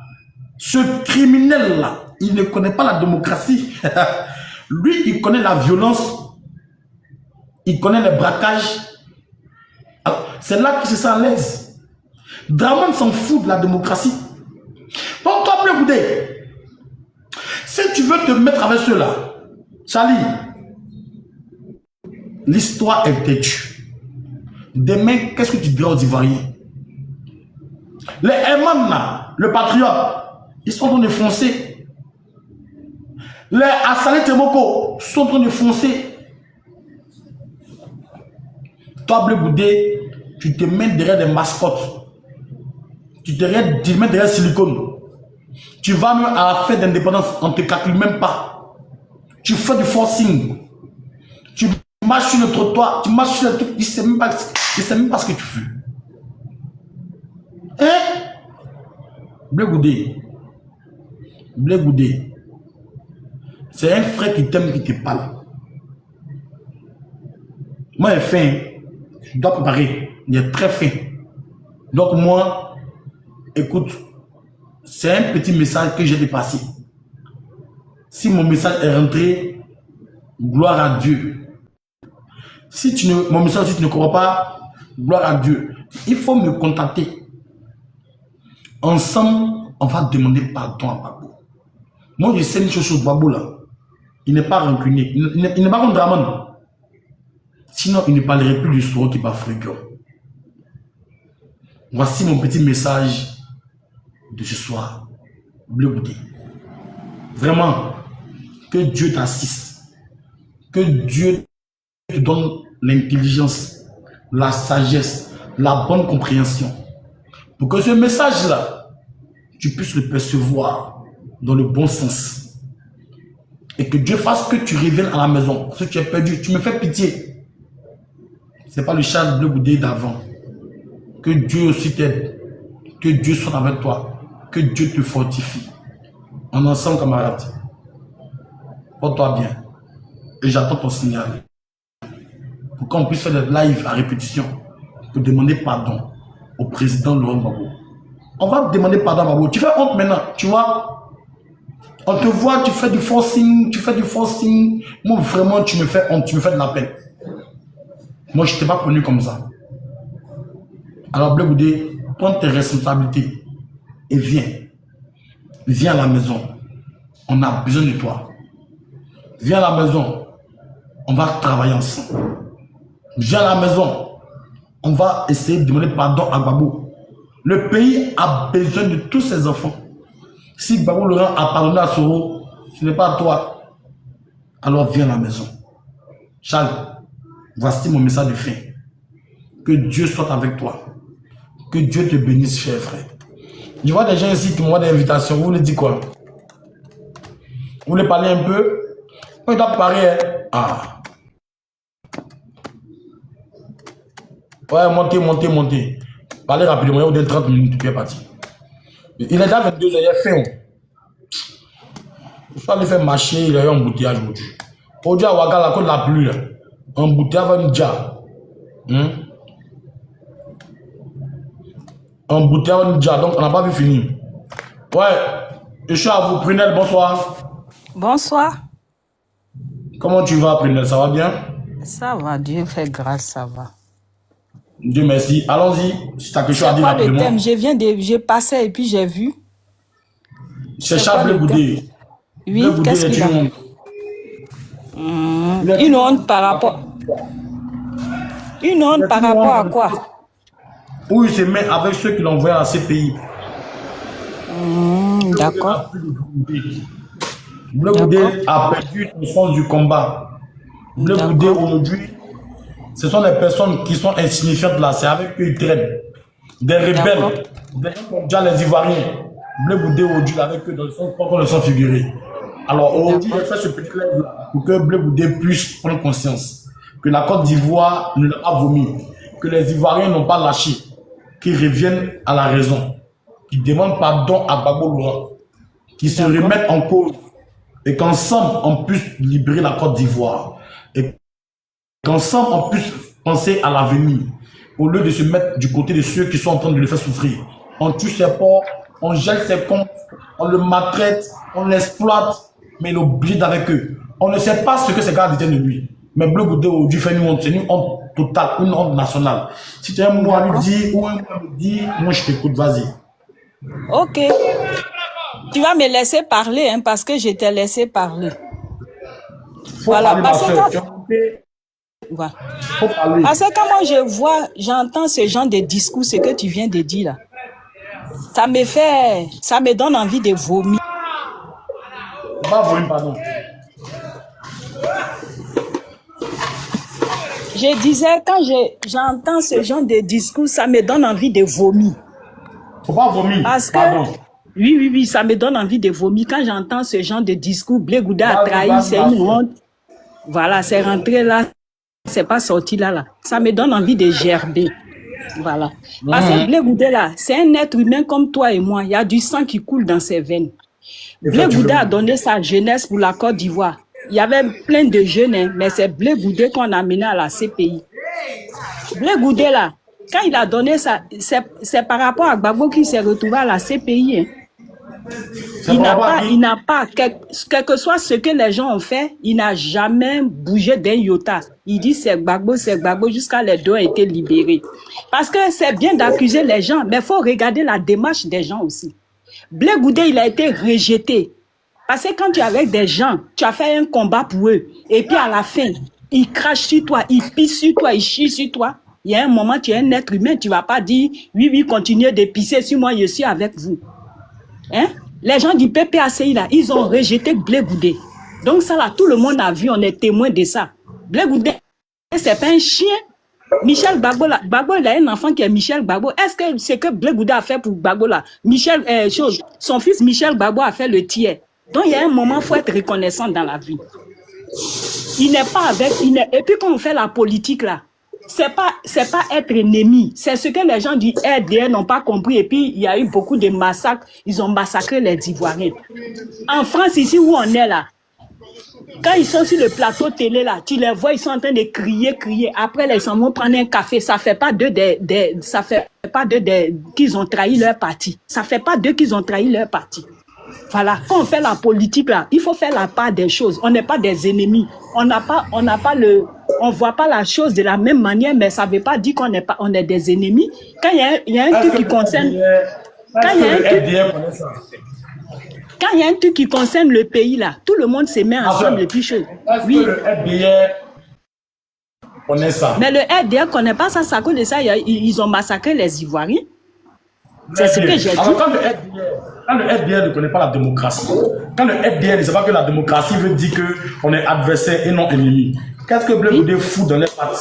ce criminel-là, il ne connaît pas la démocratie. Lui, il connaît la violence. Il connaît les braquages. C'est là qu'il se sent à l'aise. Draman s'en fout de la démocratie. Donc, toi, écoutez, si tu veux te mettre avec ceux-là, Charlie, l'histoire est têtue. Demain, qu'est-ce que tu diras aux Ivoiriens? Les Herman, là, le patriote, ils sont en train de foncer. Les Assalé Temoko sont en train de foncer. Toi, Bleu Goudé, tu te mets derrière des mascottes. Tu te mets derrière silicone. Tu vas même à la fête d'indépendance, on ne te calcule même pas. Tu fais du forcing. Tu marches sur le trottoir, tu marches sur le truc, il ne sait même pas ce que tu fais. Hein? Bleu Goudé. Bleu Goudé. C'est un frère qui t'aime, qui te parle. Moi, il est fin. Je dois préparer. Il est très fin. Donc, moi, écoute, c'est un petit message que j'ai dépassé. Si mon message est rentré, gloire à Dieu. Si mon message, si tu ne crois pas, gloire à Dieu. Il faut me contacter. Ensemble, on va demander pardon à Babo. Moi, je sais une chose sur Babo là. Il n'est pas rancunier. Il n'est pas comme Draman. Sinon, il ne parlerait plus du soir qui bat Frégueur. Voici mon petit message de ce soir. Bleu Goudé. Vraiment, que Dieu t'assiste. Que Dieu te donne l'intelligence, la sagesse, la bonne compréhension. Pour que ce message-là, tu puisses le percevoir dans le bon sens. Et que Dieu fasse que tu reviennes à la maison. Parce que tu es perdu, tu me fais pitié. Ce n'est pas le Charles Bleu Goudé d'avant. Que Dieu aussi t'aide. Que Dieu soit avec toi. Que Dieu te fortifie. En ensemble, camarades. Porte-toi bien. Et j'attends ton signal. Pour qu'on puisse faire des lives à répétition. Pour demander pardon au président Laurent Gbagbo. On va te demander pardon à Gbagbo. Tu fais honte maintenant, tu vois. On te voit, tu fais du forcing, Moi, vraiment, tu me fais honte, tu me fais de la peine. Moi, je ne t'ai pas connu comme ça. Alors, Bleu Goudé, prends tes responsabilités et viens. Viens à la maison. On a besoin de toi. Viens à la maison. On va travailler ensemble. Viens à la maison. On va essayer de demander pardon à Gbagbo. Le pays a besoin de tous ses enfants. Si Gbagbo Laurent a pardonné à Soro, ce n'est pas à toi. Alors viens à la maison. Charles, voici mon message de fin. Que Dieu soit avec toi. Que Dieu te bénisse, cher frère. Je vois des gens ici qui m'envoient des invitations. Vous voulez dire quoi? Vous voulez parler un peu? On doit parler. Hein? Ah. Ouais, montez. Parlez rapidement. Il y a 30 minutes, puis est parti. Il est déjà 22h, il est fin. Je suis allé faire marcher, il y a eu un embouteillage aujourd'hui. Aujourd'hui, à Ouaga, la côte de la pluie, un embouteillage va une jar. Un embouteillage va une jar, donc on n'a pas vu finir. Ouais, je suis à vous, Prunelle, bonsoir. Bonsoir. Comment tu vas, Prunelle, ça va bien? Ça va, Dieu fait grâce, ça va. Dieu merci. Allons-y, si tu as quelque chose à dire rapidement. Thème, j'ai passé et puis j'ai vu. C'est Charles Bleu Goudé. Oui, qu'est-ce qu'il a? Une honte par rapport... Une honte par rapport à quoi? Où il se met avec ceux qui l'ont envoyé à ces pays. D'accord. Bleu Goudé a perdu son sens du combat. Bleu Goudé aujourd'hui, ce sont des personnes qui sont insignifiantes là, c'est avec eux qu'ils traînent. Des rebelles, des gens comme déjà les Ivoiriens. Blé Goudé aujourd'hui avec eux dans le sens propre, dans le sens figuré. Alors aujourd'hui, il a fait ce petit live là pour que Blé Goudé puisse prendre conscience que la Côte d'Ivoire ne l'a pas vomi, que les Ivoiriens n'ont pas lâché, qu'ils reviennent à la raison, qu'ils demandent pardon à Gbagbo Laurent, qu'ils se remettent en cause et qu'ensemble on puisse libérer la Côte d'Ivoire et qu'ensemble on puisse penser à l'avenir au lieu de se mettre du côté de ceux qui sont en train de le faire souffrir. On tue ses porcs, on gèle ses comptes, on le maltraite, on l'exploite, mais il est obligé d'avec eux. On ne sait pas ce que ces gars détiennent de lui. Mais Blé Goudé aujourd'hui fait une honte, c'est une honte totale, une honte nationale. Si tu as un mot à lui dire ou un mot à me dire, moi je t'écoute, vas-y. Ok. Tu vas me laisser parler, hein, parce que je t'ai laissé parler. Faut Voilà, parler, parce ma que soeur. voilà. Faut parler. Parce que quand moi j'entends ce genre de discours, ce que tu viens de dire là, ça me donne envie de vomir. Pas vomir, pardon. Je disais, quand j'entends ce genre de discours, ça me donne envie de vomir. Faut pas vomir, Parce que, pardon. oui, ça me donne envie de vomir. Quand j'entends ce genre de discours, Blé Goudé a trahi, c'est une honte. Voilà, c'est rentré là, c'est pas sorti là. Ça me donne envie de gerber. Voilà. Parce que Blé Goudé là, c'est un être humain comme toi et moi. Il y a du sang qui coule dans ses veines. Blé Goudé a donné sa jeunesse pour la Côte d'Ivoire. Il y avait plein de jeunes, hein, mais c'est Blé Goudé qu'on a amené à la CPI. Blé Goudé là, quand il a donné ça, c'est par rapport à Gbagbo qui s'est retrouvé à la CPI. Hein. Il n'a pas, quel que soit ce que les gens ont fait, il n'a jamais bougé d'un iota. Il dit c'est Gbagbo, jusqu'à les deux ont été libérés. Parce que c'est bien d'accuser les gens, mais il faut regarder la démarche des gens aussi. Blé Goudé, il a été rejeté. Parce que quand tu es avec des gens, tu as fait un combat pour eux, et puis à la fin, ils crachent sur toi, ils pissent sur toi, ils chient sur toi. Il y a un moment, tu es un être humain, tu ne vas pas dire, oui, continuez de pisser sur moi, je suis avec vous. Hein? Les gens du PPACI, là, ils ont rejeté Blé Goudé. Donc ça, là, tout le monde a vu, on est témoin de ça. Blé Goudé, c'est pas un chien. Michel Gbagbo, là, Gbagbo, il a un enfant qui est Michel Gbagbo. Est-ce que c'est que Blé Goudé a fait pour Gbagbo, là? Son fils Michel Gbagbo a fait le tiers. Donc, il y a un moment, il faut être reconnaissant dans la vie. Il n'est pas avec... Et puis, quand on fait la politique, là, c'est pas être ennemi. C'est ce que les gens du RDR n'ont pas compris. Et puis, il y a eu beaucoup de massacres. Ils ont massacré les Ivoiriens. En France, ici où on est, là, quand ils sont sur le plateau télé, là, tu les vois, ils sont en train de crier. Après, là, ils s'en vont prendre un café. Ça fait pas d'eux qu'ils ont trahi leur parti. Ça fait pas d'eux qu'ils ont trahi leur parti. Voilà, quand on fait la politique là, il faut faire la part des choses. On n'est pas des ennemis. On voit pas la chose de la même manière, mais ça veut pas dire qu'on est des ennemis. Quand il y a un truc qui concerne, quand il y a un truc qui concerne le pays là, tout le monde se met ensemble et puis chose. Oui. Le RDR connaît ça. Mais le RDR connaît pas ça. Ça cause de ça, ils ont massacré les Ivoiriens. C'est ce que j'ai dit. Alors, quand le RDR ne connaît pas la démocratie, quand le RDR ne sait pas que la démocratie veut dire qu'on est adversaire et non ennemi, qu'est-ce que Blé Goudé fout dans les pattes?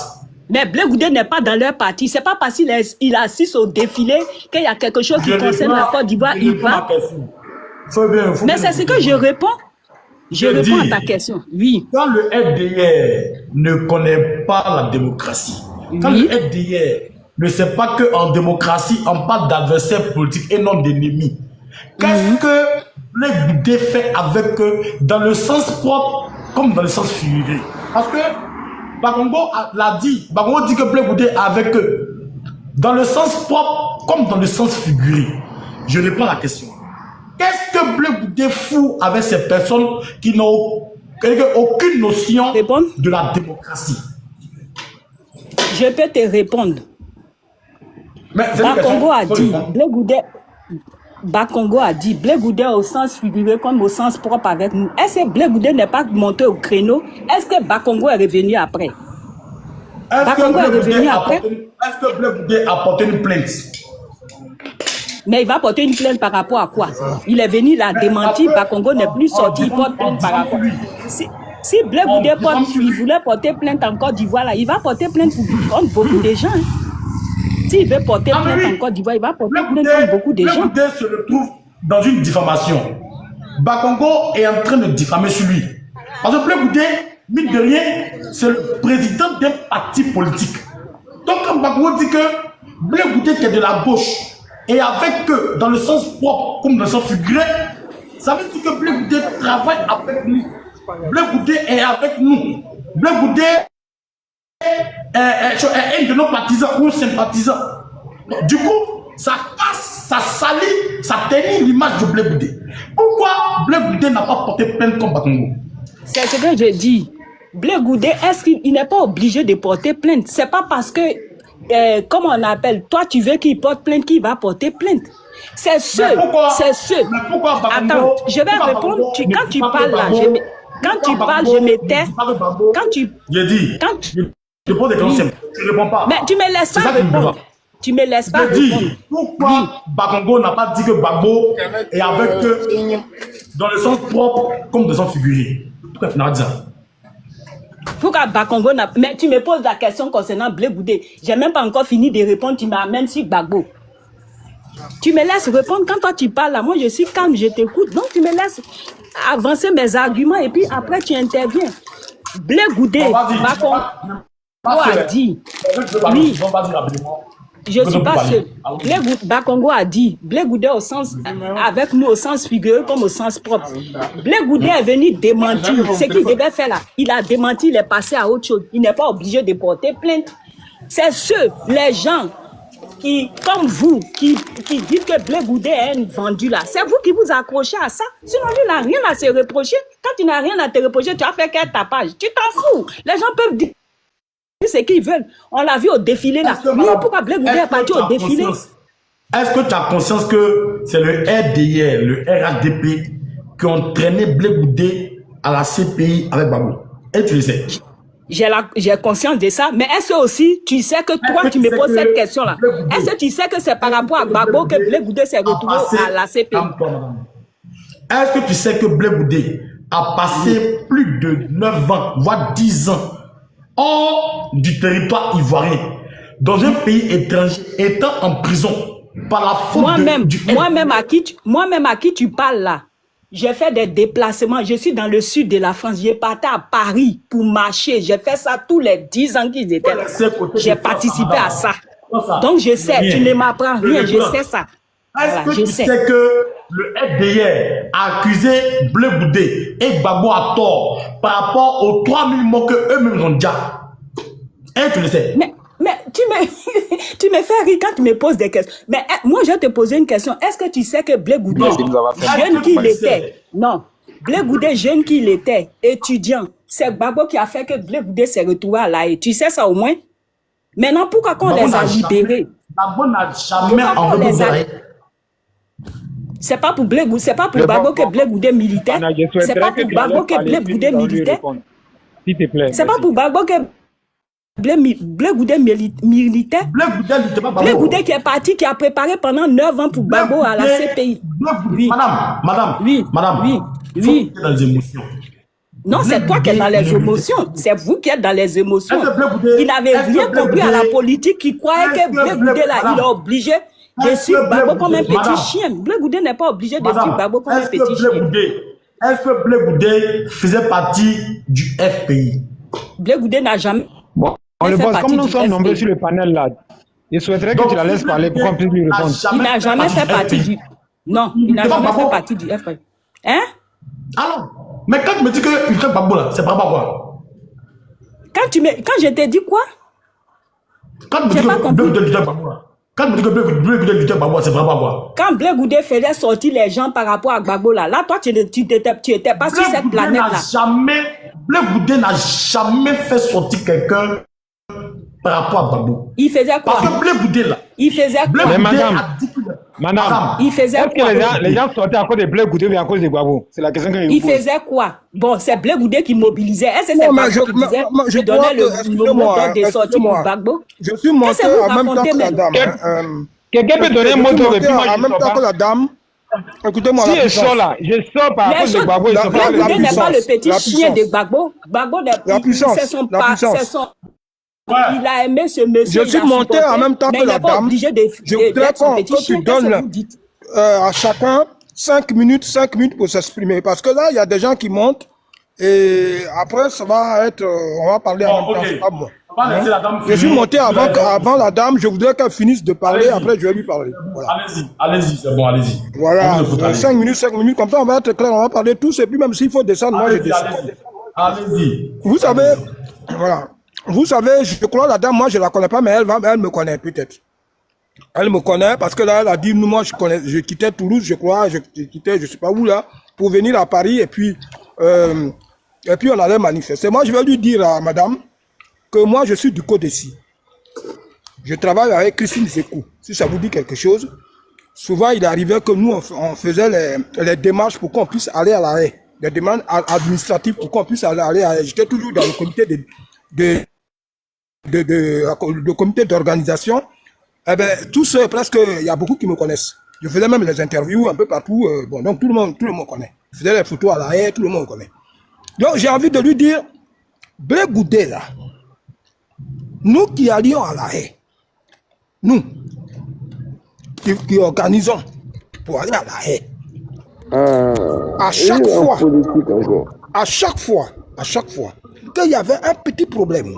Mais Blé Goudé n'est pas dans leur parti. C'est pas parce qu'il assiste au défilé qu'il y a quelque chose qui concerne la Côte d'Ivoire. Il va. Mais c'est ce que je réponds. Je réponds à ta question. Oui. Quand le RDR ne connaît pas la démocratie, quand le RDR ne sait pas qu'en démocratie, on parle d'adversaires politiques et non d'ennemis. Qu'est-ce que Blé Goudé fait avec eux dans le sens propre comme dans le sens figuré? Parce que Bakongo l'a dit, Bakongo dit que Blé Goudé est avec eux dans le sens propre comme dans le sens figuré. Je réponds à la question. Qu'est-ce que Blé Goudé fout avec ces personnes qui n'ont aucune notion de la démocratie? Je peux te répondre. Bakongo a dit, Blé Goudé au sens figuré comme au sens propre avec nous. Est-ce que Blé Goudé n'est pas monté au créneau? Est-ce que Bakongo est revenu après? Est-ce que Blé Goudé a porté une plainte? Mais il va porter une plainte par rapport à quoi? Il est venu la démentir, Bakongo n'est plus sorti, il porte plainte par rapport. Si Blé Goudé il voulait porter plainte en Côte d'Ivoire, il va porter plainte contre beaucoup de gens. S'il veut porter plainte en Côte d'Ivoire, il va porter plainte contre beaucoup de gens. dans une diffamation. Bakongo est en train de diffamer sur lui. Parce que Blé Goudé, mine de rien, c'est le président d'un parti politique. Donc quand Bakongo dit que Blé Goudé qui est de la gauche, et avec eux, dans le sens propre comme dans le sens figuré, ça veut dire que Blé Goudé travaille avec nous. Blé Goudé est avec nous. Blé Goudé est un de nos partisans ou sympathisants. Du coup, ça casse, ça salit, ça ternit l'image de Blé Goudé. Pourquoi Blé Goudé n'a pas porté plainte contre Bakongo? C'est ce que je dis. Blé Goudé, est-ce qu'il n'est pas obligé de porter plainte? C'est pas parce que, comment on appelle, toi tu veux qu'il porte plainte qu'il va porter plainte. C'est ceux, c'est ceux. Attends, je vais répondre. Quand tu parles là, quand tu parles, je m'étais. Quand tu. J'ai dit. Quand tu. Je pose des questions. Tu ne réponds pas. Mais tu me laisses pas répondre. Tu me laisses pas répondre. Je dis, pourquoi Bakongo n'a pas dit que Gbagbo est avec eux dans le sens propre comme dans le sens figuré? Pourquoi tu n'as pas dit ça? Pourquoi Bakongo n'a... Mais tu me poses la question concernant Blé Goudé. J'ai même pas encore fini de répondre. Tu m'amènes sur Gbagbo. Tu me laisses répondre. Quand toi tu parles là, moi je suis calme, je t'écoute. Donc tu me laisses avancer mes arguments et puis après tu interviens. Blé Goudé, Bakongo a dit... Oui. Je ne suis pas seul. Bakongo a dit, Blé Goudé au sens, avec nous au sens figuré comme au sens propre. Blé Goudé est venu démentir ce qu'il devait faire là. Il a démenti, il est passé à autre chose. Il n'est pas obligé de porter plainte. C'est ceux, les gens qui, comme vous, qui dites que Blé Goudé est un vendu là. C'est vous qui vous accrochez à ça. Sinon, lui n'a rien à se reprocher. Quand tu n'as rien à te reprocher, tu as fait quel tapage. Tu t'en fous. Les gens peuvent dire ce qu'ils veulent. On l'a vu au défilé là. Oui, pourquoi Blé Goudé est parti au défilé? Est-ce que tu as conscience que c'est le RDR, le RADP qui ont traîné Blé Goudé à la CPI avec Gbagbo? Et tu le sais. J'ai conscience de ça, mais est-ce que aussi tu sais que toi tu me poses cette question là? Est-ce que tu sais que c'est par rapport à Gbagbo que Blé Goudé s'est retrouvé à la CPI? Est-ce que tu sais que Blé Goudé a passé plus de 9 ans, voire 10 ans hors du territoire ivoirien, dans un pays étranger, étant en prison par la faute moi-même à qui tu parles là, j'ai fait des déplacements, je suis dans le sud de la France, j'ai parti à Paris pour marcher, j'ai fait ça tous les 10 ans qu'ils étaient là. J'ai participé à ça. Donc je sais, tu ne m'apprends rien, je sais ça. Est-ce que tu sais que le FDR a accusé Blé Goudé et Gbagbo à tort par rapport aux 3000 morts qu'eux-mêmes ont déjà? Et tu le sais. Mais tu me fais rire quand tu me poses des questions. Mais moi, je vais te poser une question. Est-ce que tu sais que Blé Goudé, jeune qu'il était, non, Blé Goudé, jeune qu'il était, étudiant, c'est Gbagbo qui a fait que Blé Goudé s'est retrouvé à l'AE. Tu sais ça au moins? Maintenant, pourquoi qu'on les a libérés? Gbagbo n'a jamais envoyé. C'est pas pour Blé Goudé, c'est pas pour Gbagbo que Blé Goudé militait. C'est pas pour Gbagbo que Blé Goudé militait. C'est pas pour Gbagbo que Blé Goudé militait. Blé Goudé qui est parti, qui a préparé pendant 9 ans pour Gbagbo à la CPI. Oui. Madame, oui. Dans les émotions. Non, c'est toi qui es dans les émotions. C'est vous qui êtes dans les émotions. Il n'avait rien compris à la politique, qui croyait que Blé Goudé là, il est obligé de suivre Gbagbo comme un petit chien. Blé Goudé n'est pas obligé de suivre Gbagbo comme un petit chien. Est-ce que Blé Goudé faisait partie du FPI? Blé Goudé n'a jamais... Bon, on le pose comme nous sommes nombreux sur le panel là. Je souhaiterais que tu la laisses parler pour qu'on puisse lui répondre. Il n'a jamais fait partie du... Non, il n'a jamais fait partie du FPI. Hein? Alors, mais quand tu me dis qu'il fait Gbagbo là, c'est par rapport à quoi? Quand je t'ai dit quoi? Quand tu me dis que Blé Goudé luttait Gbagbo là. Quand tu me dis que Blé Goudé luttait Gbagbo, c'est par rapport à quoi? Quand Blé Goudé faisait sortir les gens par rapport à Gbagbo là, toi tu n'étais pas sur cette planète là. Blé Goudé n'a jamais fait sortir quelqu'un par rapport à Gbagbo. Il faisait quoi? Parce que Blé Goudé là. Il faisait quoi? Mais madame, il faisait est-ce que les gens sortaient à cause de Blé Goudé ou à cause de Gbagbo? C'est la question que je vous pose. Il faisait quoi? Bon, c'est Blé Goudé qui mobilisait. Est-ce que c'est Gbagbo qui disait, je donnais le moteur de sortie pour Gbagbo? Je suis monté en même temps que la dame. Quelqu'un peut donner un moteur de en même temps que la dame. Écoutez-moi. Si je sors là, je sors par cause de Gbagbo. Blé Goudé n'est pas le petit chien de Gbagbo. Gbagbo, c'est son pas. Il a aimé ce monsieur. Je suis monté en même temps que la dame. Je voudrais que tu donnes à chacun 5 minutes pour s'exprimer. Parce que là, il y a des gens qui montent et après, ça va être... on va parler en même temps, c'est pas moi. Je suis monté avant la dame, je voudrais qu'elle finisse de parler, après je vais lui parler. Voilà. Allez-y, c'est bon, allez-y. Voilà, 5 minutes, comme ça on va être clair, on va parler tous, et puis même s'il faut descendre, moi je descends. Allez-y. Vous savez, voilà. Vous savez, je crois la dame, moi je la connais pas, mais elle me connaît peut-être. Elle me connaît parce que là, elle a dit, nous, moi je quittais Toulouse, je crois, je quittais, je sais pas où là, pour venir à Paris, et puis on allait manifester. Moi je vais lui dire à madame, que moi, je suis du Côte-d'Ici. Je travaille avec Christine Zekou. Si ça vous dit quelque chose, souvent, il arrivait que nous, on faisait les démarches pour qu'on puisse aller à la haie. Les demandes administratives pour qu'on puisse aller à la haie. J'étais toujours dans le comité d'organisation. Eh bien, tous, presque, il y a beaucoup qui me connaissent. Je faisais même les interviews un peu partout. Bon, donc, tout le monde me connaît. Je faisais les photos à la haie, tout le monde me connaît. Donc, j'ai envie de lui dire, Blé Goudé, là, nous qui allions à la haie, nous qui organisons pour aller à la haie, à chaque fois qu'il y avait un petit problème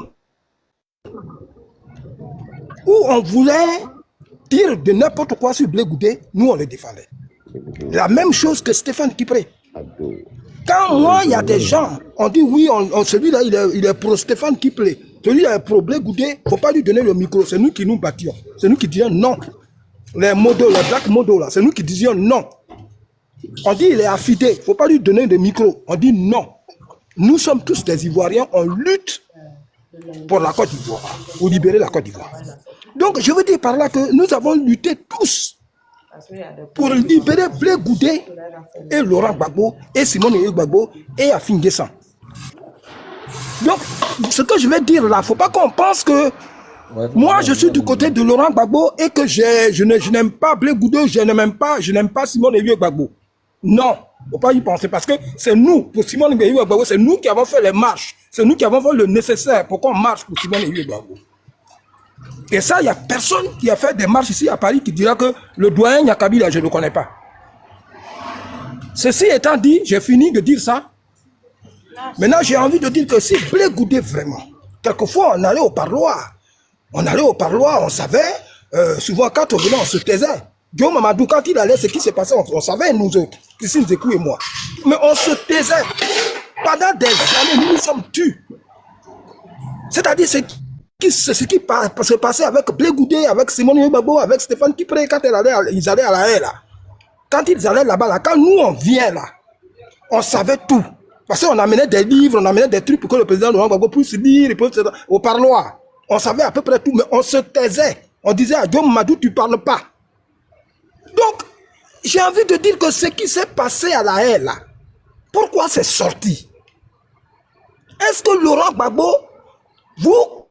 où on voulait dire de n'importe quoi sur Blé Goudé, nous on le défendait. La même chose que Stéphane Kipré. Quand moi, il y a des gens, on dit oui, celui-là, il est pro Stéphane Kipré. Celui-là est pro Blé Goudé, il ne faut pas lui donner le micro. C'est nous qui nous battions. C'est nous qui disions non. Les modos, les black modos, là, c'est nous qui disions non. On dit il est affidé, il ne faut pas lui donner de micro. On dit non. Nous sommes tous des Ivoiriens, on lutte pour la Côte d'Ivoire, pour libérer la Côte d'Ivoire. Donc, je veux dire par là que nous avons lutté tous pour libérer Blé Goudé et Laurent Gbagbo et Simone Gbagbo et Afin Guessan. Donc, ce que je vais dire là, il ne faut pas qu'on pense que moi je suis du côté de Laurent Gbagbo et que je n'aime pas Blé Goudé, je n'aime pas Simone Gbagbo. Non, il ne faut pas y penser parce que c'est nous, pour Simone Gbagbo, c'est nous qui avons fait les marches, c'est nous qui avons fait le nécessaire pour qu'on marche pour Simone Gbagbo. Et ça, il n'y a personne qui a fait des marches ici à Paris qui dira que le doyen Nyakabila, je ne le connais pas. Ceci étant dit, j'ai fini de dire ça. Maintenant, j'ai envie de dire que si Blé Goudé vraiment, quelquefois on allait au parloir, on savait, souvent quand on venait, on se taisait. Guillaume Mamadou, quand il allait, ce qui s'est passé, on savait, nous autres, Christine Zekou et moi. Mais on se taisait. Pendant des années, nous nous sommes tus. C'est-à-dire, ce qui se passait avec Blé Goudé, avec Simone Gbagbo, avec Stéphane Kipré, quand ils allaient à la haie, là. Quand ils allaient là-bas, là, quand nous on vient là, on savait tout. Parce qu'on amenait des livres, on amenait des trucs pour que le président Laurent Gbagbo puisse lire au parloir. On savait à peu près tout, mais on se taisait. On disait à Guillaume Madou, tu ne parles pas. Donc, j'ai envie de dire que ce qui s'est passé à la haie là, pourquoi c'est sorti? Est-ce que Laurent Gbagbo, vous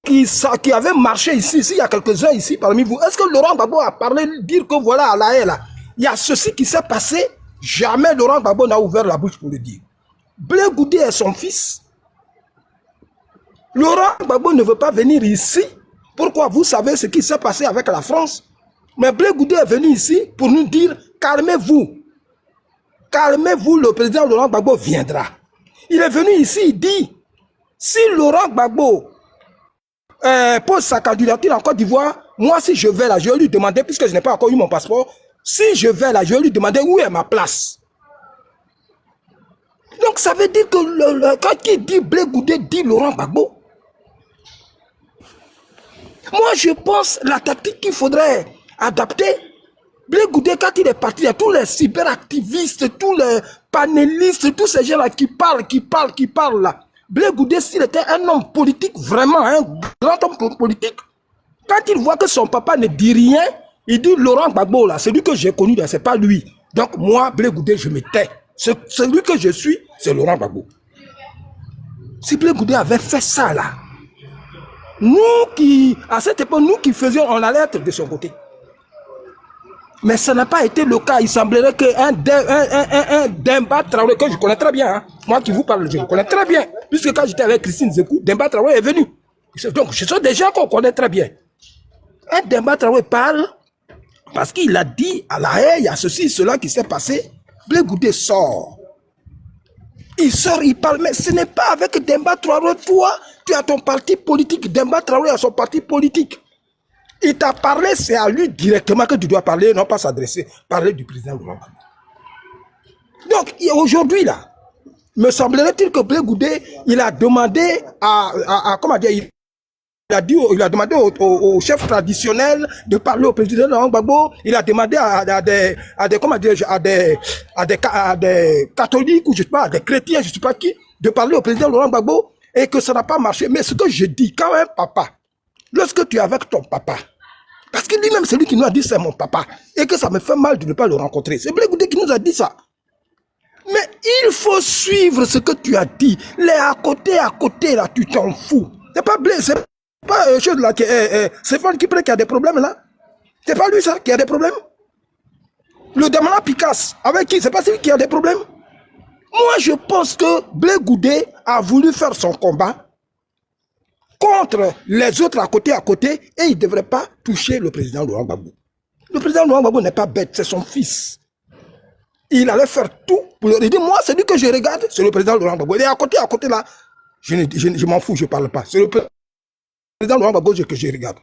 qui avez marché ici, il y a quelques-uns ici parmi vous, est-ce que Laurent Gbagbo a parlé, dire que voilà à la haie là, il y a ceci qui s'est passé, jamais Laurent Gbagbo n'a ouvert la bouche pour le dire. Blé Goudé est son fils. Laurent Gbagbo ne veut pas venir ici. Pourquoi? Vous savez ce qui s'est passé avec la France. Mais Blé Goudé est venu ici pour nous dire, calmez-vous. Calmez-vous, le président Laurent Gbagbo viendra. Il est venu ici, il dit, si Laurent Gbagbo pose sa candidature en Côte d'Ivoire, moi si je vais là, je vais lui demander, puisque je n'ai pas encore eu mon passeport, si je vais là, je vais lui demander où est ma place. Donc ça veut dire que quand il dit Blé Goudé, dit Laurent Gbagbo. Moi je pense la tactique qu'il faudrait adapter. Blé Goudé, quand il est parti, il y a tous les cyberactivistes, tous les panélistes, tous ces gens-là qui parlent là. Blé Goudé, s'il était un homme politique, vraiment un grand homme politique, quand il voit que son papa ne dit rien, il dit Laurent Gbagbo là, celui que j'ai connu là, c'est pas lui. Donc moi, Blé Goudé, je me tais. Celui que je suis, c'est Laurent Gbagbo. Si Blé Goudé avait fait ça là, nous qui, à cette époque, nous qui faisions, on allait être de son côté. Mais ça n'a pas été le cas. Il semblerait qu'un Demba Traoré, que je connais très bien, hein, moi qui vous parle, je le connais très bien, puisque quand j'étais avec Christine Zekou, Demba Traoré est venu. Donc ce sont des gens qu'on connaît très bien. Un Demba Traoré parle, Parce qu'il a dit à la haie, il y a ceci, cela qui s'est passé. Blé Goudé sort. Il sort, il parle, mais ce n'est pas avec Demba Traoré. Toi, tu as ton parti politique. Demba Traoré a son parti politique. Il t'a parlé, c'est à lui directement que tu dois parler, non pas s'adresser, parler du président Laurent Gbagbo. Donc, aujourd'hui, là, me semblerait-il que Blé Goudé, il a demandé comment dire, il a demandé au chef traditionnel de parler au président Laurent Gbagbo. Il a demandé à des catholiques ou je sais pas, à des chrétiens, je sais pas qui, de parler au président Laurent Gbagbo et que ça n'a pas marché. Mais ce que je dis, quand un papa, lorsque tu es avec ton papa, parce que lui-même, c'est lui qui nous a dit c'est mon papa, et que ça me fait mal de ne pas le rencontrer. C'est Blé Goudé qui nous a dit ça. Mais il faut suivre ce que tu as dit. Les à côté, là, tu t'en fous. C'est pas Blé, c'est pas chose là, c'est Fan qui a des problèmes là. C'est pas lui ça qui a des problèmes. Le Damana Picasse, avec qui, c'est pas celui qui a des problèmes. Moi, je pense que Blé Goudé a voulu faire son combat contre les autres à côté, et il ne devrait pas toucher le président Laurent Gbagbo. Le président Laurent Gbagbo n'est pas bête, c'est son fils. Il allait faire tout pour le dire. Moi, celui que je regarde, c'est le président Laurent Gbagbo. Il est à côté là, je m'en fous, je ne parle pas. C'est le président Laurent Gbagbo que je regarde.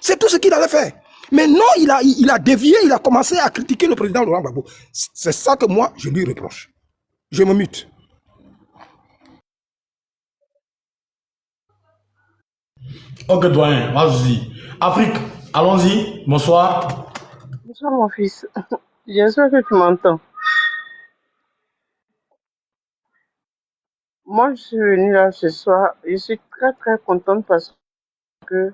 C'est tout ce qu'il allait faire. Mais non, il a dévié, il a commencé à critiquer le président Laurent Gbagbo. C'est ça que moi, je lui reproche. Je me mute. Ok, doyen, vas-y. Afrique, allons-y. Bonsoir. Bonsoir mon fils. J'espère que tu m'entends. Moi, je suis venue là ce soir. Je suis très très contente parce que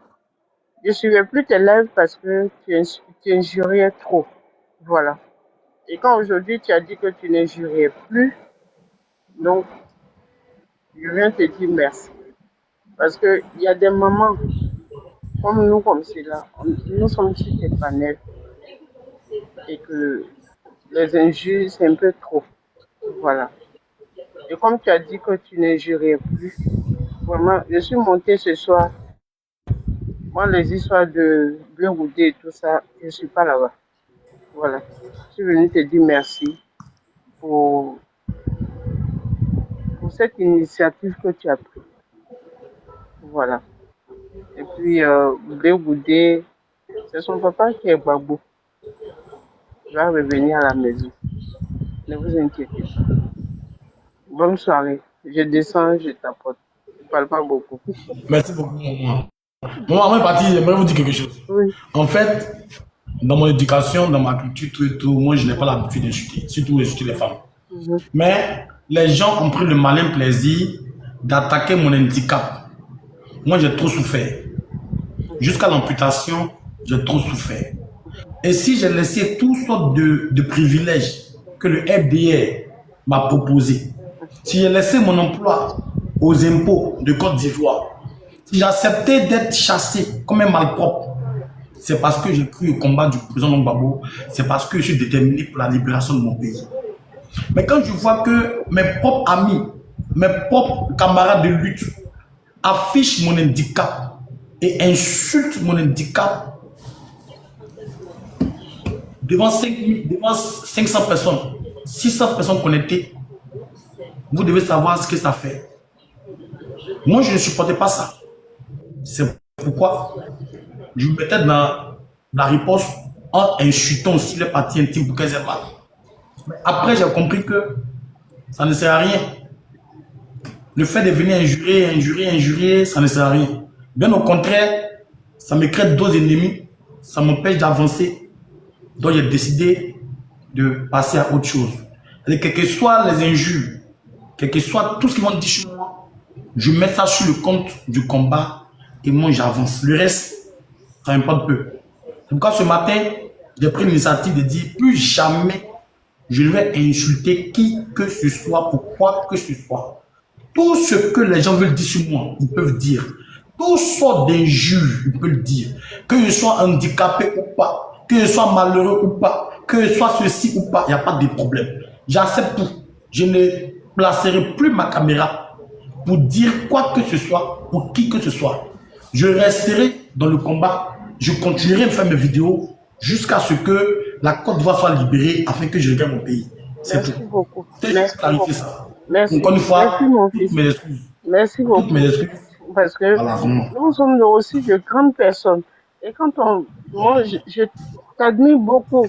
je ne suivais plus tes lives parce que tu injuriais trop. Voilà. Et quand aujourd'hui tu as dit que tu n'injuriais plus, donc je viens te dire merci. Parce qu'il y a des mamans comme nous, comme cela, nous sommes sur tes panels et que les injures, c'est un peu trop. Voilà. Et comme tu as dit que tu n'injurais plus, vraiment, je suis montée ce soir. Moi, les histoires de Blé Goudé et tout ça, je ne suis pas là-bas. Voilà. Je suis venue te dire merci pour cette initiative que tu as prise. Voilà. Et puis, Blé Goudé, c'est son papa qui est Gbagbo. Il va revenir à la maison. Ne vous inquiétez pas. Bonne soirée. Je descends, je t'apporte. Je ne parle pas beaucoup. Merci beaucoup, maman. Maman, avant de partir, j'aimerais vous dire quelque chose. Oui. En fait, dans mon éducation, dans ma culture, tout et tout, moi, je n'ai pas l'habitude d'insulter, surtout insulter les femmes. Mais les gens ont pris le malin plaisir d'attaquer mon handicap. Moi, j'ai trop souffert. Jusqu'à l'amputation, j'ai trop souffert. Et si j'ai laissé toutes sortes de privilèges que le FDR m'a proposé, si j'ai laissé mon emploi aux impôts de Côte d'Ivoire, si j'ai accepté d'être chassé comme un malpropre, c'est parce que j'ai cru au combat du président Gbagbo, c'est parce que je suis déterminé pour la libération de mon pays. Mais quand je vois que mes propres amis, mes propres camarades de lutte affichent mon handicap et insultent mon handicap devant 500 personnes, 600 personnes connectées, vous devez savoir ce que ça fait. Moi, je ne supportais pas ça. C'est pourquoi je me mettais dans la riposte en insultant aussi les parties intimes pour qu'elles aient mal. Mais après, j'ai compris que ça ne sert à rien. Le fait de venir injurier, ça ne sert à rien. Bien au contraire, ça me crée d'autres ennemis, ça m'empêche d'avancer. Donc, j'ai décidé de passer à autre chose. Et quelles que soient les injures, quel que soit tout ce qu'ils vont dire sur moi, je mets ça sur le compte du combat et moi j'avance. Le reste, ça m'importe peu. C'est pourquoi ce matin, j'ai pris l'initiative de dire plus jamais je ne vais insulter qui que ce soit pour quoi que ce soit. Tout ce que les gens veulent dire sur moi, ils peuvent dire. Toutes sortes d'injures, ils peuvent le dire. Que je sois handicapé ou pas, que je sois malheureux ou pas, que je sois ceci ou pas, il n'y a pas de problème. J'accepte tout. Je ne placerai plus ma caméra pour dire quoi que ce soit, pour qui que ce soit. Je resterai dans le combat, je continuerai de faire mes vidéos jusqu'à ce que la Côte d'Ivoire soit libérée afin que je regagne mon pays. C'est Merci tout. beaucoup. C'est juste Merci clarifier beaucoup. ça. Merci. Encore une Merci, fois, mon toutes fils. mes excuses. Merci Toutes beaucoup. mes excuses. Parce que Voilà, vraiment. nous sommes aussi de grandes personnes. Et quand moi, je t'admire beaucoup.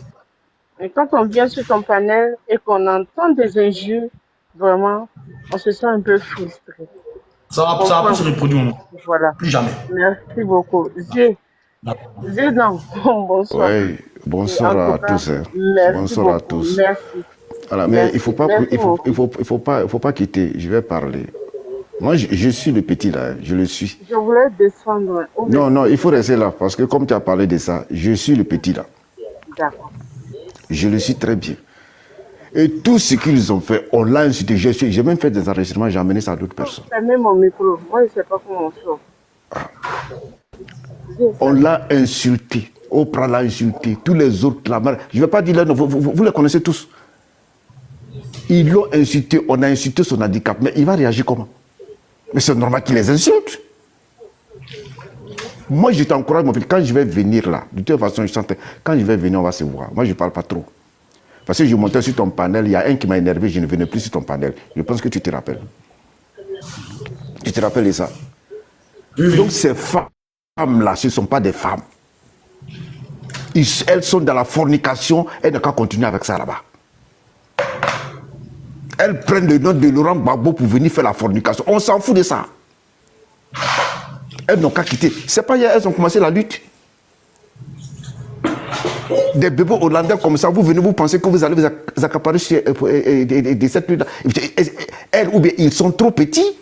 Et quand on vient sur ton panel et qu'on entend des injures, vraiment, on se sent un peu frustré. Ça va plus se reproduire, maman. Voilà. Plus jamais. Merci beaucoup. Non. Bonsoir. Oui, Et bonsoir en à tout cas, tous. Hein. merci Bonsoir à beaucoup. tous. Merci. Voilà, mais il faut pas, Merci beaucoup. il faut pas quitter. Je vais parler. Moi, je suis le petit là, hein, je le suis. Je voulais descendre. Non, non, il faut rester là parce que comme tu as parlé de ça, je suis le petit là. D'accord. Je le suis très bien. Et tout ce qu'ils ont fait, on l'a insulté. J'ai même fait des enregistrements, j'ai amené ça à d'autres personnes. Fermez mon micro. Moi, je ne sais pas comment on sort. On l'a insulté. Oprah l'a insulté. Tous les autres là. Je ne vais pas dire là, non, vous les connaissez tous. Ils l'ont insulté, on a insulté son handicap. Mais il va réagir comment? Mais c'est normal qu'il les insulte. Moi, je t'encourage, mon fils, quand je vais venir là, de toute façon, je sentais, quand je vais venir, on va se voir. Moi, je ne parle pas trop. Parce que je montais sur ton panel, il y a un qui m'a énervé, je ne venais plus sur ton panel. Je pense que tu te rappelles. Tu te rappelles de ça? Oui. Donc, ces femmes-là, ce ne sont pas des femmes. Elles sont dans la fornication, elles n'ont qu'à continuer avec ça là-bas. Elles prennent le nom de Laurent Gbagbo pour venir faire la fornication. On s'en fout de ça. Elles n'ont qu'à quitter. C'est pas hier, elles ont commencé la lutte. Des bébés hollandais comme ça, vous venez, vous pensez que vous allez vous accaparer de cette lutte-là. Elles, ou bien ils sont trop petits.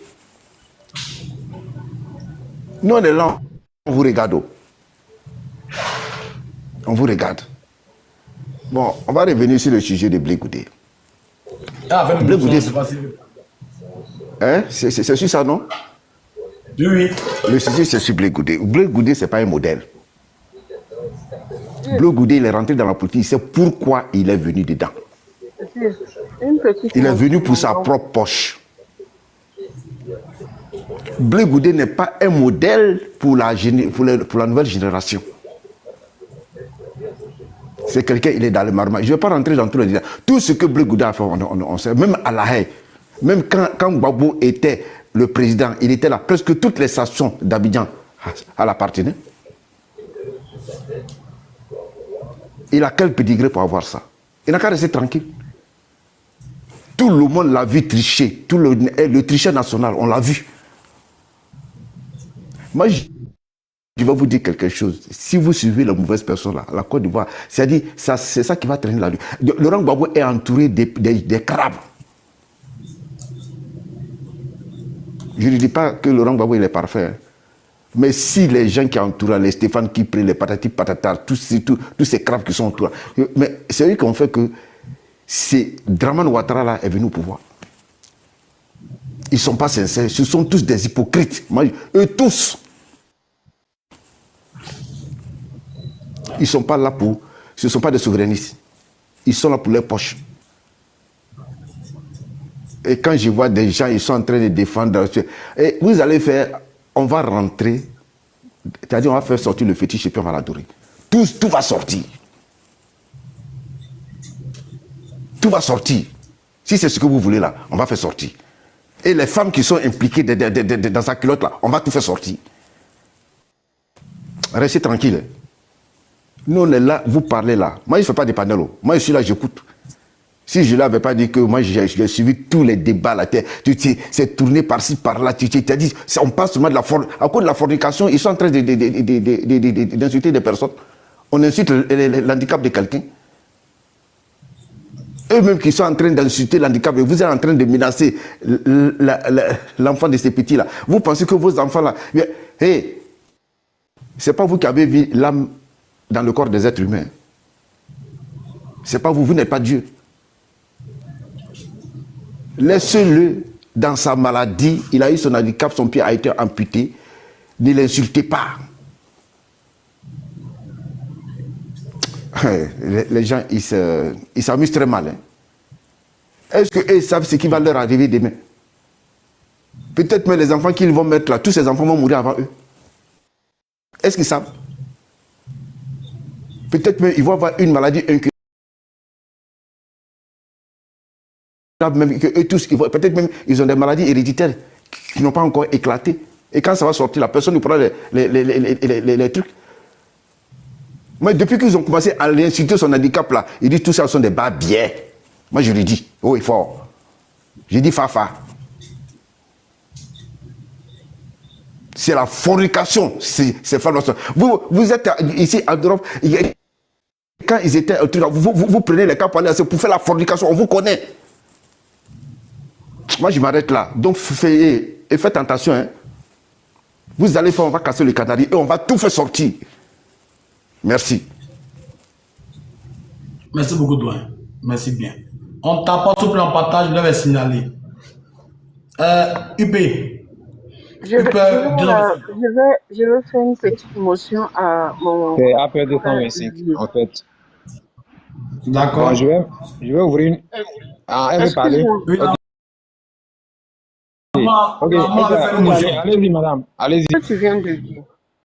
Nous, on est là, on vous regarde. On vous regarde. Bon, on va revenir sur le sujet de Blé Goudé. Blé Goudé, c'est pas Hein? C'est sur ça, non? Oui. Le sujet, c'est sur Blé Goudé. Blé Goudé, ce n'est pas un modèle. Blé Goudé, il est rentré dans la politique, c'est pourquoi il est venu dedans. Il est venu pour sa propre poche. Blé Goudé n'est pas un modèle pour la nouvelle génération. C'est quelqu'un, il est dans le marmot. Je ne vais pas rentrer dans tous les détails. Tout ce que Blé Goudé a fait, on sait. Même à La Haye, même quand Gbagbo était le président, il était là. Presque toutes les stations d'Abidjan l'appartenaient. Il a quel pédigré pour avoir ça? Il n'a qu'à rester tranquille. Tout le monde l'a vu tricher. Le tricheur national, on l'a vu. Moi, je vais vous dire quelque chose. Si vous suivez la mauvaise personne là, la Côte d'Ivoire, c'est-à-dire, c'est ça qui va traîner la lutte. Laurent Gbagbo est entouré des crabes. Je ne dis pas que Laurent Gbagbo il est parfait. Hein. Mais si les gens qui entourent, les Stéphane Kipré, les patati patata, tous ces crabes qui sont autour, mais c'est eux qui ont fait que Draman Ouattara là est venu au pouvoir. Ils ne sont pas sincères, ce sont tous des hypocrites. Moi, eux tous. Ils ne sont pas là pour... Ce ne sont pas des souverainistes. Ils sont là pour leurs poches. Et quand je vois des gens, ils sont en train de défendre... Et vous allez faire... On va rentrer... C'est-à-dire, on va faire sortir le fétiche et puis on va l'adorer. Tout va sortir. Tout va sortir. Si c'est ce que vous voulez là, on va faire sortir. Et les femmes qui sont impliquées dans sa culotte là, on va tout faire sortir. Restez tranquille. Nous, on est là, vous parlez là. Moi, je ne fais pas des panels. Moi, je suis là, j'écoute. Si je ne l'avais pas dit que moi, j'ai suivi tous les débats, la terre, c'est tourné par-ci, par-là, tu t'as dit, on passe seulement de la fornication. À cause de la fornication, ils sont en train d'insulter des personnes. On insulte l'handicap de quelqu'un. Eux-mêmes qui sont en train d'insulter l'handicap, vous êtes en train de menacer l'enfant de ces petits-là. Vous pensez que vos enfants-là... Hey, c'est pas vous qui avez vu l'âme dans le corps des êtres humains. C'est pas vous, vous n'êtes pas Dieu. Laissez-le dans sa maladie, il a eu son handicap, son pied a été amputé. Ne l'insultez pas. Les gens, ils s'amusent très mal. Hein. Est-ce qu'eux savent ce qui va leur arriver demain? Peut-être même les enfants qu'ils vont mettre là, tous ces enfants vont mourir avant eux. Est-ce qu'ils savent? Peut-être même ils vont avoir une maladie incurable, même que eux tous, peut-être même ils ont des maladies héréditaires qui n'ont pas encore éclaté. Et quand ça va sortir, la personne nous prend les trucs. Mais depuis qu'ils ont commencé à l'insulter son handicap là, ils disent tout ça sont des barbiers. Moi je lui dis, oh, il est fort. J'ai dit Fafa. C'est la fornication. C'est vous êtes ici à Europe. Quand ils étaient, vous prenez les cas pour aller pour faire la fornication, on vous connaît. Moi, je m'arrête là. Donc, faites attention. Hein. Vous allez faire, on va casser le canari et on va tout faire sortir. Merci. Merci beaucoup, Douane. Merci bien. On t'apporte sur plan partage, je vais signaler. UP. Je vais faire une petite motion à mon... C'est après 225, en fait. D'accord. Bon, je vais ouvrir une... Ah, elle veut parler. Oui, Ok, allez-y, madame. Allez-y. Ce que tu viens de dire,